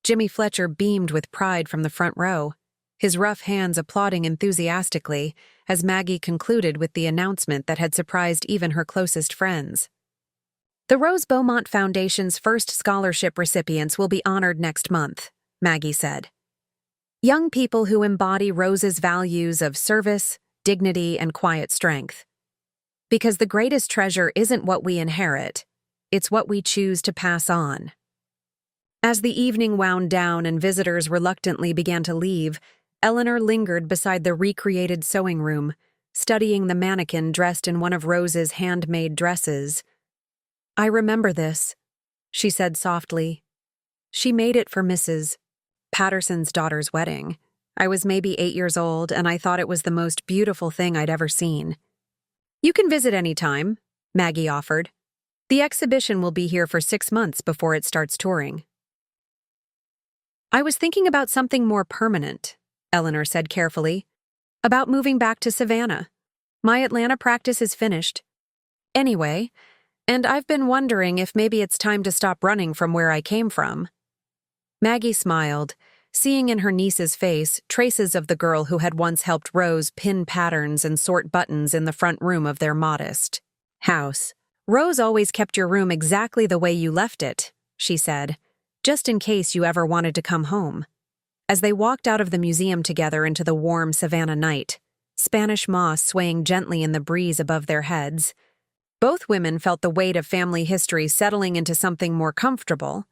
Jimmy Fletcher beamed with pride from the front row, his rough hands applauding enthusiastically as Maggie concluded with the announcement that had surprised even her closest friends. The Rose Beaumont Foundation's first scholarship recipients will be honored next month, Maggie said. Young people who embody Rose's values of service, dignity, and quiet strength. Because the greatest treasure isn't what we inherit, it's what we choose to pass on. As the evening wound down and visitors reluctantly began to leave, Eleanor lingered beside the recreated sewing room, studying the mannequin dressed in one of Rose's handmade dresses. "I remember this," she said softly. "She made it for Mrs. Patterson's daughter's wedding. I was maybe 8 years old, and I thought it was the most beautiful thing I'd ever seen." "You can visit any time," Maggie offered. "The exhibition will be here for 6 months before it starts touring." "I was thinking about something more permanent," Eleanor said carefully. "About moving back to Savannah. My Atlanta practice is finished. Anyway, and I've been wondering if maybe it's time to stop running from where I came from." Maggie smiled, seeing in her niece's face traces of the girl who had once helped Rose pin patterns and sort buttons in the front room of their modest house. "Rose always kept your room exactly the way you left it," she said, "just in case you ever wanted to come home." As they walked out of the museum together into the warm Savannah night, Spanish moss swaying gently in the breeze above their heads, both women felt the weight of family history settling into something more comfortable,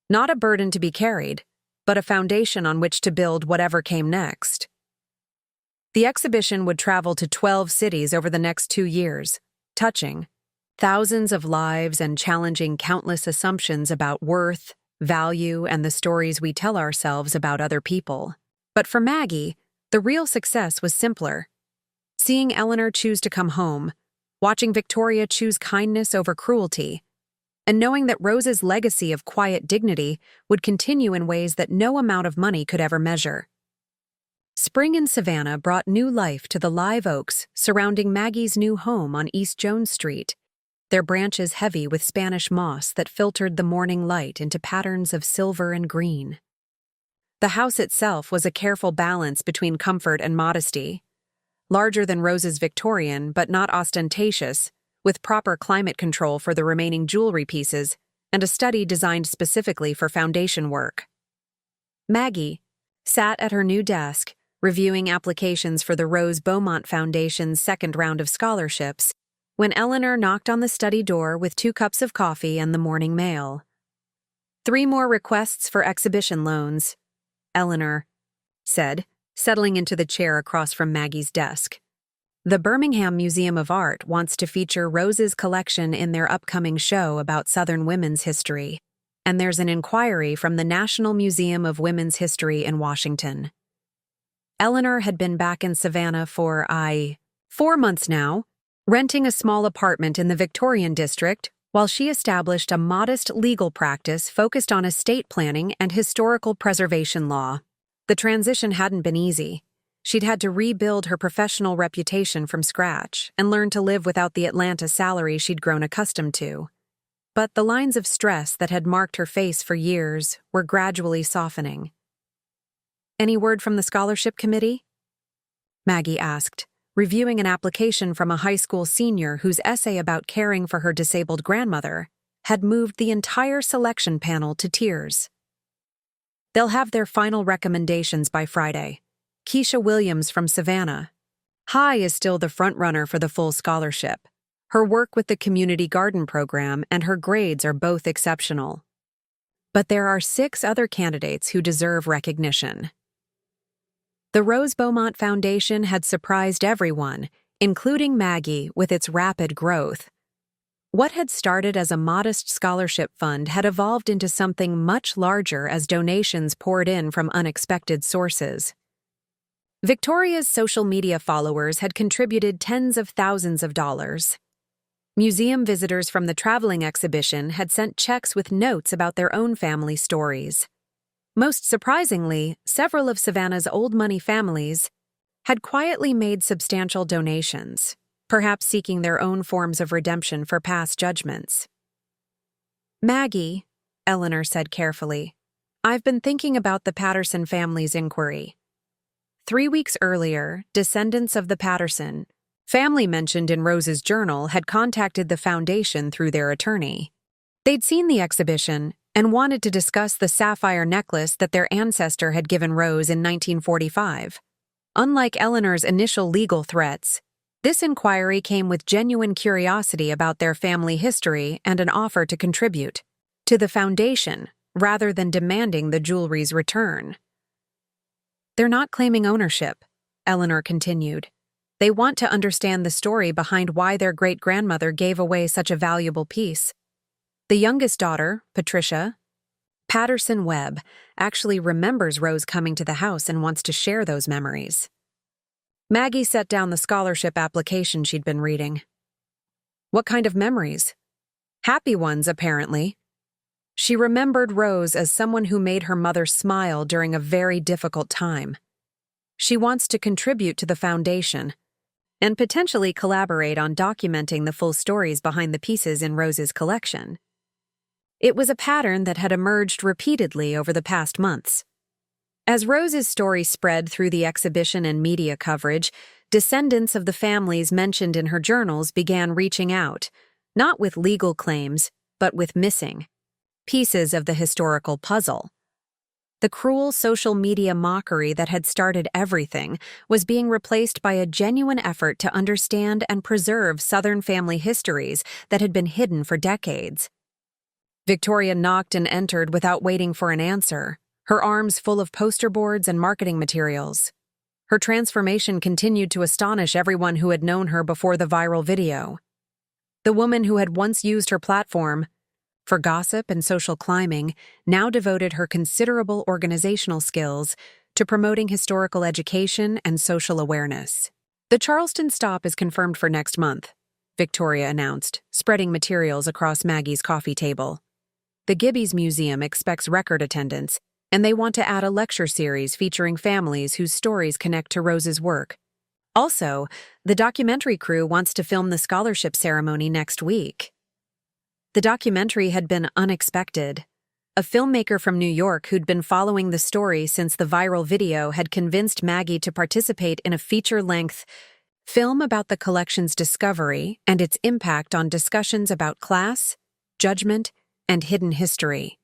not a burden to be carried, but a foundation on which to build whatever came next. The exhibition would travel to 12 cities over the next 2 years, touching thousands of lives and challenging countless assumptions about worth, value, and the stories we tell ourselves about other people. But for Maggie, the real success was simpler. Seeing Eleanor choose to come home, watching Victoria choose kindness over cruelty, and knowing that Rose's legacy of quiet dignity would continue in ways that no amount of money could ever measure. Spring in Savannah brought new life to the live oaks surrounding Maggie's new home on East Jones Street, their branches heavy with Spanish moss that filtered the morning light into patterns of silver and green. The house itself was a careful balance between comfort and modesty, larger than Rose's Victorian but not ostentatious, with proper climate control for the remaining jewelry pieces and a study designed specifically for foundation work. Maggie sat at her new desk, reviewing applications for the Rose Beaumont Foundation's second round of scholarships, when Eleanor knocked on the study door with 2 cups of coffee and the morning mail. "3 more requests for exhibition loans," Eleanor said, settling into the chair across from Maggie's desk. "The Birmingham Museum of Art wants to feature Rose's collection in their upcoming show about Southern women's history, and there's an inquiry from the National Museum of Women's History in Washington." Eleanor had been back in Savannah for 4 months now, renting a small apartment in the Victorian district while she established a modest legal practice focused on estate planning and historical preservation law. The transition hadn't been easy. She'd had to rebuild her professional reputation from scratch and learn to live without the Atlanta salary she'd grown accustomed to. But the lines of stress that had marked her face for years were gradually softening. "Any word from the scholarship committee?" Maggie asked, reviewing an application from a high school senior whose essay about caring for her disabled grandmother had moved the entire selection panel to tears. "They'll have their final recommendations by Friday. Keisha Williams from Savannah. High is still the front-runner for the full scholarship. Her work with the Community Garden Program and her grades are both exceptional. But there are 6 other candidates who deserve recognition." The Rose Beaumont Foundation had surprised everyone, including Maggie, with its rapid growth. What had started as a modest scholarship fund had evolved into something much larger as donations poured in from unexpected sources. Victoria's social media followers had contributed tens of thousands of dollars. Museum visitors from the traveling exhibition had sent checks with notes about their own family stories. Most surprisingly, several of Savannah's old money families had quietly made substantial donations, perhaps seeking their own forms of redemption for past judgments. "Maggie," Eleanor said carefully, "I've been thinking about the Patterson family's inquiry. 3 weeks earlier, descendants of the Patterson family mentioned in Rose's journal had contacted the foundation through their attorney. They'd seen the exhibition and wanted to discuss the sapphire necklace that their ancestor had given Rose in 1945. Unlike Eleanor's initial legal threats, this inquiry came with genuine curiosity about their family history and an offer to contribute to the foundation rather than demanding the jewelry's return. They're not claiming ownership," Eleanor continued. "They want to understand the story behind why their great-grandmother gave away such a valuable piece. The youngest daughter, Patricia Patterson Webb, actually remembers Rose coming to the house and wants to share those memories." Maggie set down the scholarship application she'd been reading. "What kind of memories?" "Happy ones, apparently." She remembered Rose as someone who made her mother smile during a very difficult time. She wants to contribute to the foundation and potentially collaborate on documenting the full stories behind the pieces in Rose's collection. It was a pattern that had emerged repeatedly over the past months. As Rose's story spread through the exhibition and media coverage, descendants of the families mentioned in her journals began reaching out, not with legal claims, but with missing pieces of the historical puzzle. The cruel social media mockery that had started everything was being replaced by a genuine effort to understand and preserve Southern family histories that had been hidden for decades. Victoria knocked and entered without waiting for an answer, her arms full of poster boards and marketing materials. Her transformation continued to astonish everyone who had known her before the viral video. The woman who had once used her platform for gossip and social climbing now devoted her considerable organizational skills to promoting historical education and social awareness. "The Charleston stop is confirmed for next month," Victoria announced, spreading materials across Maggie's coffee table. "The Gibbies Museum expects record attendance, and they want to add a lecture series featuring families whose stories connect to Rose's work. Also, the documentary crew wants to film the scholarship ceremony next week." The documentary had been unexpected. A filmmaker from New York who'd been following the story since the viral video had convinced Maggie to participate in a feature-length film about the collection's discovery and its impact on discussions about class, judgment, and hidden history.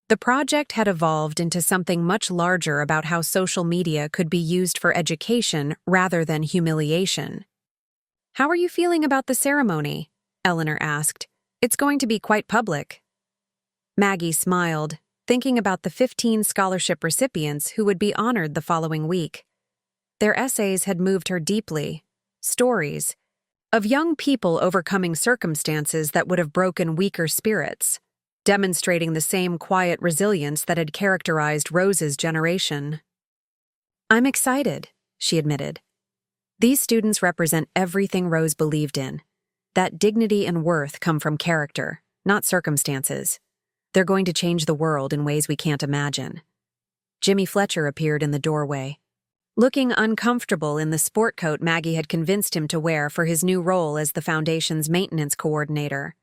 The project had evolved into something much larger about how social media could be used for education rather than humiliation. "How are you feeling about the ceremony?" Eleanor asked. "It's going to be quite public." Maggie smiled, thinking about the 15 scholarship recipients who would be honored the following week. Their essays had moved her deeply, stories of young people overcoming circumstances that would have broken weaker spirits, demonstrating the same quiet resilience that had characterized Rose's generation. "I'm excited," she admitted. "These students represent everything Rose believed in. That dignity and worth come from character, not circumstances. They're going to change the world in ways we can't imagine." Jimmy Fletcher appeared in the doorway, looking uncomfortable in the sport coat Maggie had convinced him to wear for his new role as the foundation's maintenance coordinator.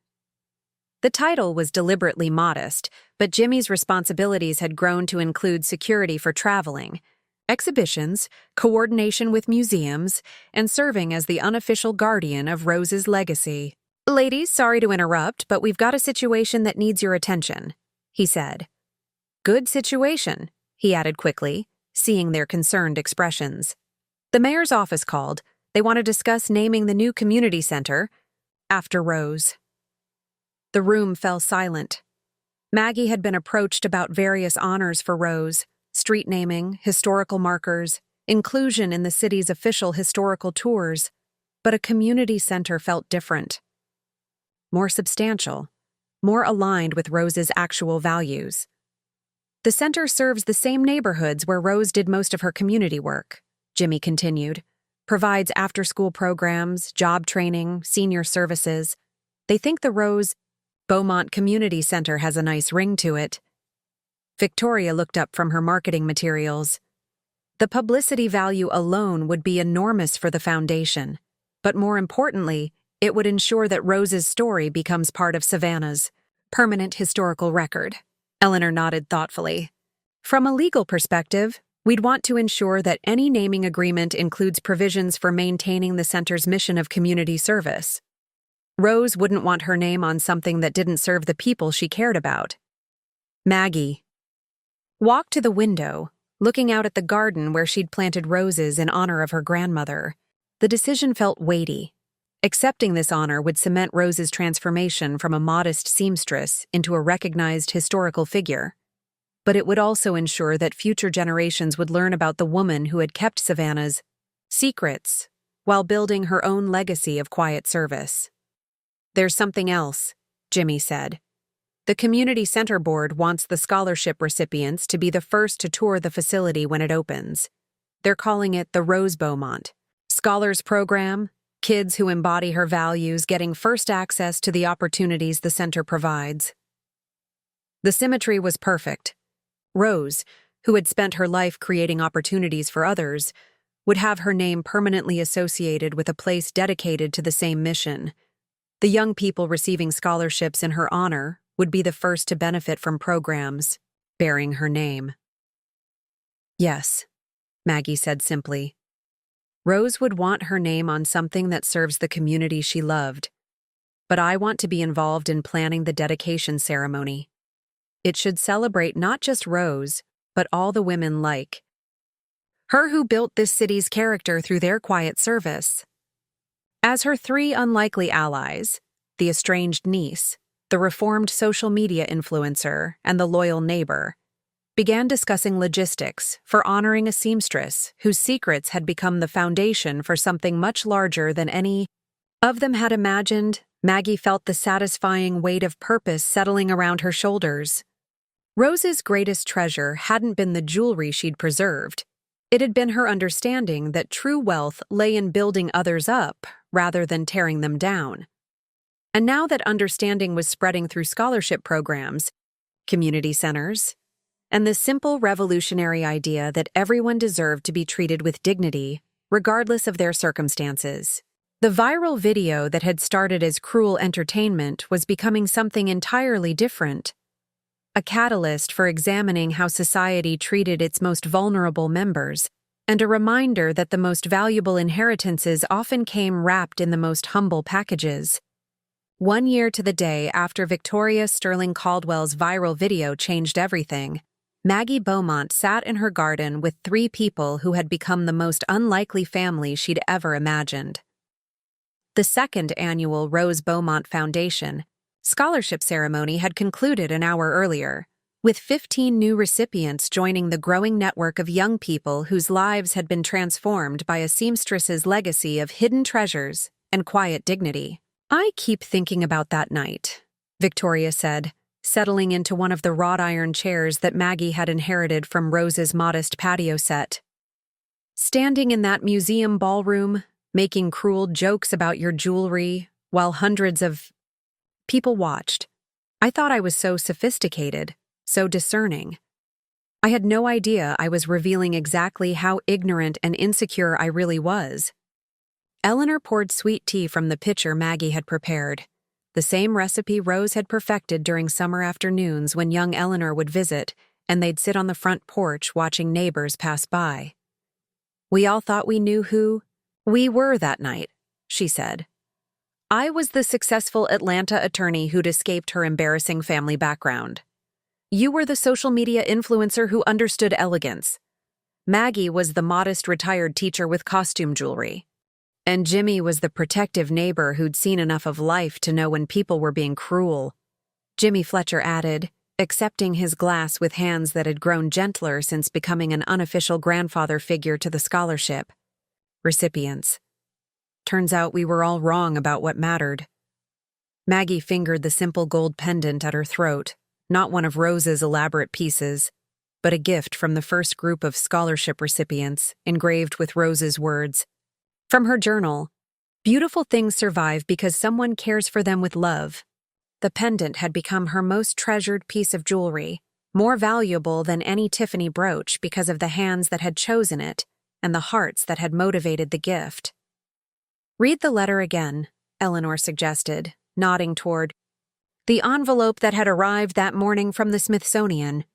The title was deliberately modest, but Jimmy's responsibilities had grown to include security for traveling, exhibitions, coordination with museums, and serving as the unofficial guardian of Rose's legacy. "Ladies, sorry to interrupt, but we've got a situation that needs your attention," he said. "Good situation," he added quickly, seeing their concerned expressions. "The mayor's office called. They want to discuss naming the new community center after Rose." The room fell silent. Maggie had been approached about various honors for Rose, street naming, historical markers, inclusion in the city's official historical tours, but a community center felt different. More substantial, more aligned with Rose's actual values. "The center serves the same neighborhoods where Rose did most of her community work," Jimmy continued, "provides after-school programs, job training, senior services. They think the Rose Beaumont Community Center has a nice ring to it." Victoria looked up from her marketing materials. The publicity value alone would be enormous for the foundation, but more importantly, it would ensure that Rose's story becomes part of Savannah's permanent historical record. Eleanor nodded thoughtfully. From a legal perspective, we'd want to ensure that any naming agreement includes provisions for maintaining the center's mission of community service. Rose wouldn't want her name on something that didn't serve the people she cared about. Maggie walked to the window, looking out at the garden where she'd planted roses in honor of her grandmother. The decision felt weighty. Accepting this honor would cement Rose's transformation from a modest seamstress into a recognized historical figure. But it would also ensure that future generations would learn about the woman who had kept Savannah's secrets while building her own legacy of quiet service. "There's something else," Jimmy said. "The Community Center Board wants the scholarship recipients to be the first to tour the facility when it opens. They're calling it the Rose Beaumont Scholars Program, kids who embody her values getting first access to the opportunities the center provides." The symmetry was perfect. Rose, who had spent her life creating opportunities for others, would have her name permanently associated with a place dedicated to the same mission. The young people receiving scholarships in her honor would be the first to benefit from programs bearing her name. "Yes," Maggie said simply. "Rose would want her name on something that serves the community she loved. But I want to be involved in planning the dedication ceremony. It should celebrate not just Rose, but all the women like her who built this city's character through their quiet service." As her three unlikely allies, the estranged niece, the reformed social media influencer, and the loyal neighbor, began discussing logistics for honoring a seamstress whose secrets had become the foundation for something much larger than any of them had imagined, Maggie felt the satisfying weight of purpose settling around her shoulders. Rose's greatest treasure hadn't been the jewelry she'd preserved. It had been her understanding that true wealth lay in building others up rather than tearing them down. And now that understanding was spreading through scholarship programs, community centers, and the simple revolutionary idea that everyone deserved to be treated with dignity, regardless of their circumstances. The viral video that had started as cruel entertainment was becoming something entirely different. A catalyst for examining how society treated its most vulnerable members, and a reminder that the most valuable inheritances often came wrapped in the most humble packages. 1 year to the day after Victoria Sterling Caldwell's viral video changed everything, Maggie Beaumont sat in her garden with 3 people who had become the most unlikely family she'd ever imagined. The second annual Rose Beaumont Foundation scholarship ceremony had concluded an hour earlier, with 15 new recipients joining the growing network of young people whose lives had been transformed by a seamstress's legacy of hidden treasures and quiet dignity. "I keep thinking about that night," Victoria said, settling into one of the wrought iron chairs that Maggie had inherited from Rose's modest patio set. "Standing in that museum ballroom, making cruel jokes about your jewelry, while hundreds of people watched. I thought I was so sophisticated, so discerning. I had no idea I was revealing exactly how ignorant and insecure I really was." Eleanor poured sweet tea from the pitcher Maggie had prepared, the same recipe Rose had perfected during summer afternoons when young Eleanor would visit, and they'd sit on the front porch watching neighbors pass by. "We all thought we knew who we were that night," she said. "I was the successful Atlanta attorney who'd escaped her embarrassing family background. You were the social media influencer who understood elegance. Maggie was the modest retired teacher with costume jewelry. And Jimmy was the protective neighbor who'd seen enough of life to know when people were being cruel," Jimmy Fletcher added, accepting his glass with hands that had grown gentler since becoming an unofficial grandfather figure to the scholarship recipients. "Turns out we were all wrong about what mattered." Maggie fingered the simple gold pendant at her throat, not one of Rose's elaborate pieces, but a gift from the first group of scholarship recipients, engraved with Rose's words. From her journal, "Beautiful things survive because someone cares for them with love." The pendant had become her most treasured piece of jewelry, more valuable than any Tiffany brooch because of the hands that had chosen it and the hearts that had motivated the gift. "Read the letter again," Eleanor suggested, nodding toward the envelope that had arrived that morning from the Smithsonian.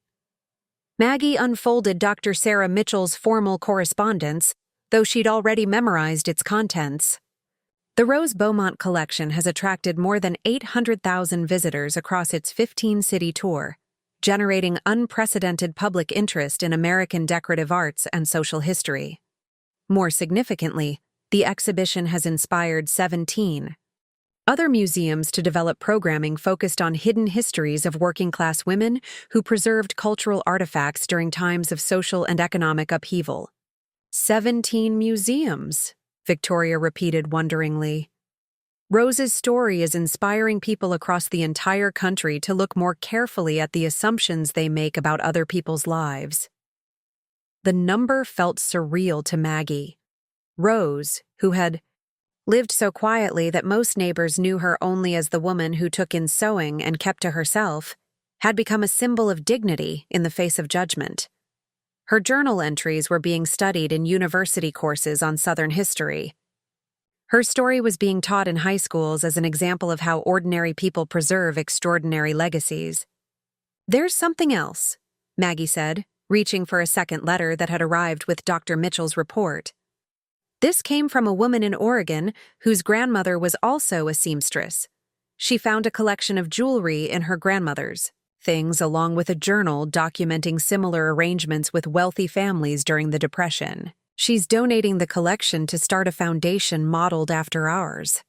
Maggie unfolded Dr. Sarah Mitchell's formal correspondence, though she'd already memorized its contents. The Rose Beaumont collection has attracted more than 800,000 visitors across its 15-city tour, generating unprecedented public interest in American decorative arts and social history. More significantly, the exhibition has inspired 17 other museums to develop programming focused on hidden histories of working-class women who preserved cultural artifacts during times of social and economic upheaval. 17 museums, Victoria repeated wonderingly. Rose's story is inspiring people across the entire country to look more carefully at the assumptions they make about other people's lives. The number felt surreal to Maggie. Rose, who had lived so quietly that most neighbors knew her only as the woman who took in sewing and kept to herself, had become a symbol of dignity in the face of judgment. Her journal entries were being studied in university courses on Southern history. Her story was being taught in high schools as an example of how ordinary people preserve extraordinary legacies. "There's something else," Maggie said, reaching for a second letter that had arrived with Dr. Mitchell's report. This came from a woman in Oregon whose grandmother was also a seamstress. She found a collection of jewelry in her grandmother's things along with a journal documenting similar arrangements with wealthy families during the Depression. She's donating the collection to start a foundation modeled after ours.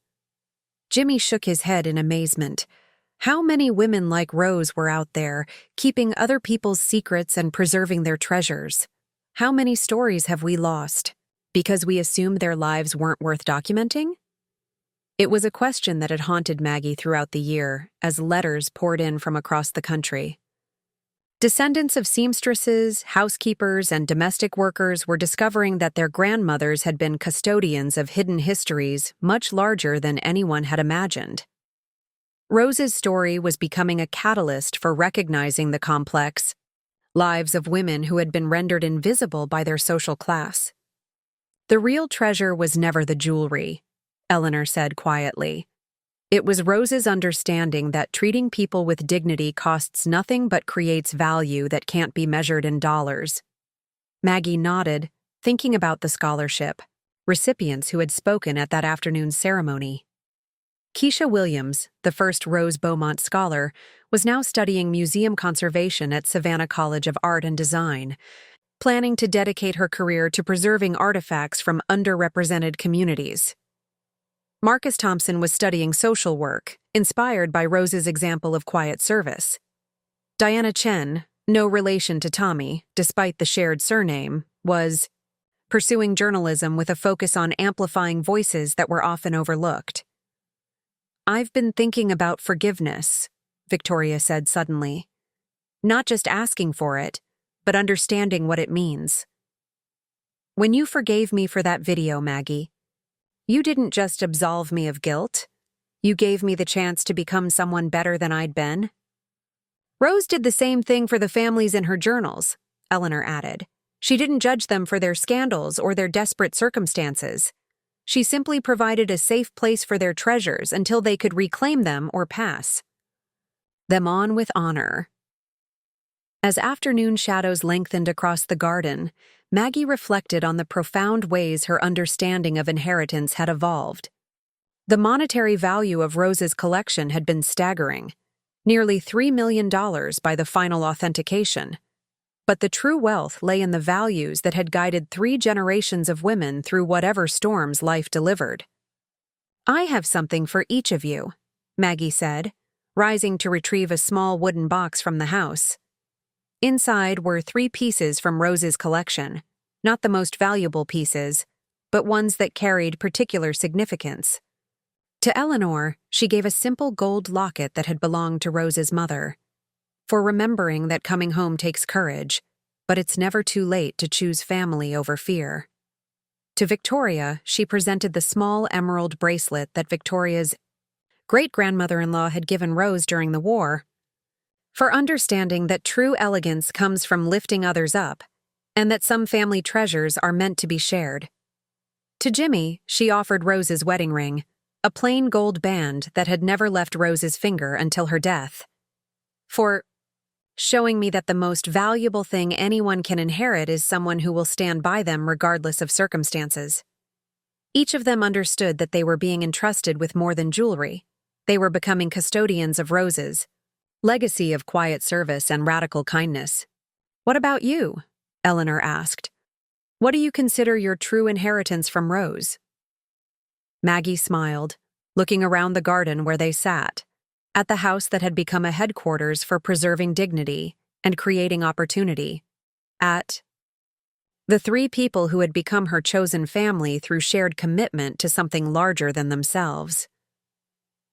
Jimmy shook his head in amazement. How many women like Rose were out there, keeping other people's secrets and preserving their treasures? How many stories have we lost because we assumed their lives weren't worth documenting? It was a question that had haunted Maggie throughout the year as letters poured in from across the country. Descendants of seamstresses, housekeepers, and domestic workers were discovering that their grandmothers had been custodians of hidden histories much larger than anyone had imagined. Rose's story was becoming a catalyst for recognizing the complex lives of women who had been rendered invisible by their social class. "The real treasure was never the jewelry," Eleanor said quietly. "It was Rose's understanding that treating people with dignity costs nothing but creates value that can't be measured in dollars." Maggie nodded, thinking about the scholarship recipients who had spoken at that afternoon's ceremony. Keisha Williams, the first Rose Beaumont scholar, was now studying museum conservation at Savannah College of Art and Design, planning to dedicate her career to preserving artifacts from underrepresented communities. Marcus Thompson was studying social work, inspired by Rose's example of quiet service. Diana Chen, no relation to Tommy, despite the shared surname, was pursuing journalism with a focus on amplifying voices that were often overlooked. "I've been thinking about forgiveness," Victoria said suddenly. "Not just asking for it, but understanding what it means. When you forgave me for that video, Maggie, you didn't just absolve me of guilt. You gave me the chance to become someone better than I'd been." "Rose did the same thing for the families in her journals," Eleanor added. "She didn't judge them for their scandals or their desperate circumstances. She simply provided a safe place for their treasures until they could reclaim them or pass them on with honor." As afternoon shadows lengthened across the garden, Maggie reflected on the profound ways her understanding of inheritance had evolved. The monetary value of Rose's collection had been staggering, nearly $3 million by the final authentication. But the true wealth lay in the values that had guided 3 generations of women through whatever storms life delivered. "I have something for each of you," Maggie said, rising to retrieve a small wooden box from the house. Inside were 3 pieces from Rose's collection, not the most valuable pieces, but ones that carried particular significance. To Eleanor, she gave a simple gold locket that had belonged to Rose's mother. For remembering that coming home takes courage, but it's never too late to choose family over fear. To Victoria, she presented the small emerald bracelet that Victoria's great-grandmother-in-law had given Rose during the war. for understanding that true elegance comes from lifting others up, and that some family treasures are meant to be shared. To Jimmy, she offered Rose's wedding ring, a plain gold band that had never left Rose's finger until her death. For showing me that the most valuable thing anyone can inherit is someone who will stand by them regardless of circumstances. Each of them understood that they were being entrusted with more than jewelry. They were becoming custodians of Rose's legacy of quiet service and radical kindness. "What about you?" Eleanor asked. "What do you consider your true inheritance from Rose?" Maggie smiled, looking around the garden where they sat, at the house that had become a headquarters for preserving dignity and creating opportunity, at the three people who had become her chosen family through shared commitment to something larger than themselves.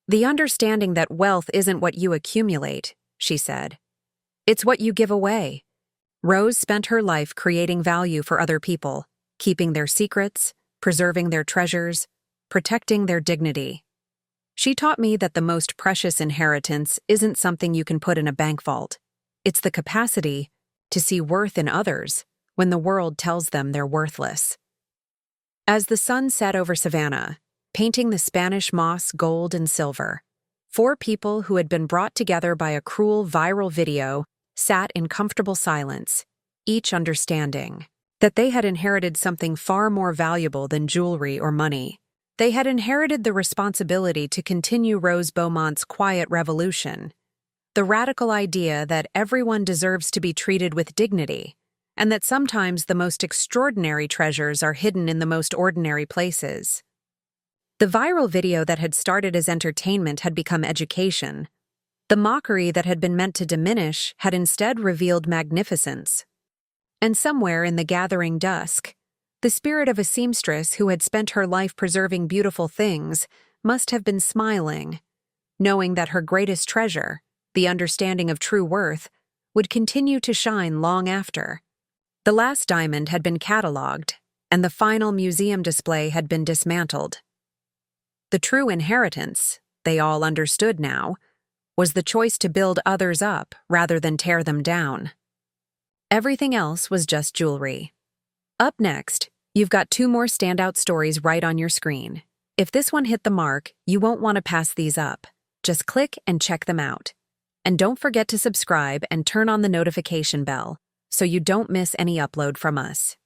"The understanding that wealth isn't what you accumulate," she said. "It's what you give away." Rose spent her life creating value for other people, keeping their secrets, preserving their treasures, protecting their dignity. She taught me that the most precious inheritance isn't something you can put in a bank vault. It's the capacity to see worth in others when the world tells them they're worthless. As the sun set over Savannah, painting the Spanish moss gold and silver, four people who had been brought together by a cruel viral video sat in comfortable silence, each understanding that they had inherited something far more valuable than jewelry or money. They had inherited the responsibility to continue Rose Beaumont's quiet revolution, the radical idea that everyone deserves to be treated with dignity, and that sometimes the most extraordinary treasures are hidden in the most ordinary places. The viral video that had started as entertainment had become education. The mockery that had been meant to diminish had instead revealed magnificence. And somewhere in the gathering dusk, the spirit of a seamstress who had spent her life preserving beautiful things must have been smiling, knowing that her greatest treasure, the understanding of true worth, would continue to shine long after. The last diamond had been catalogued, and the final museum display had been dismantled. The true inheritance, they all understood now, was the choice to build others up rather than tear them down. Everything else was just jewelry. Up next, you've got two more standout stories right on your screen. If this one hit the mark, you won't want to pass these up. Just click and check them out. And don't forget to subscribe and turn on the notification bell so you don't miss any upload from us.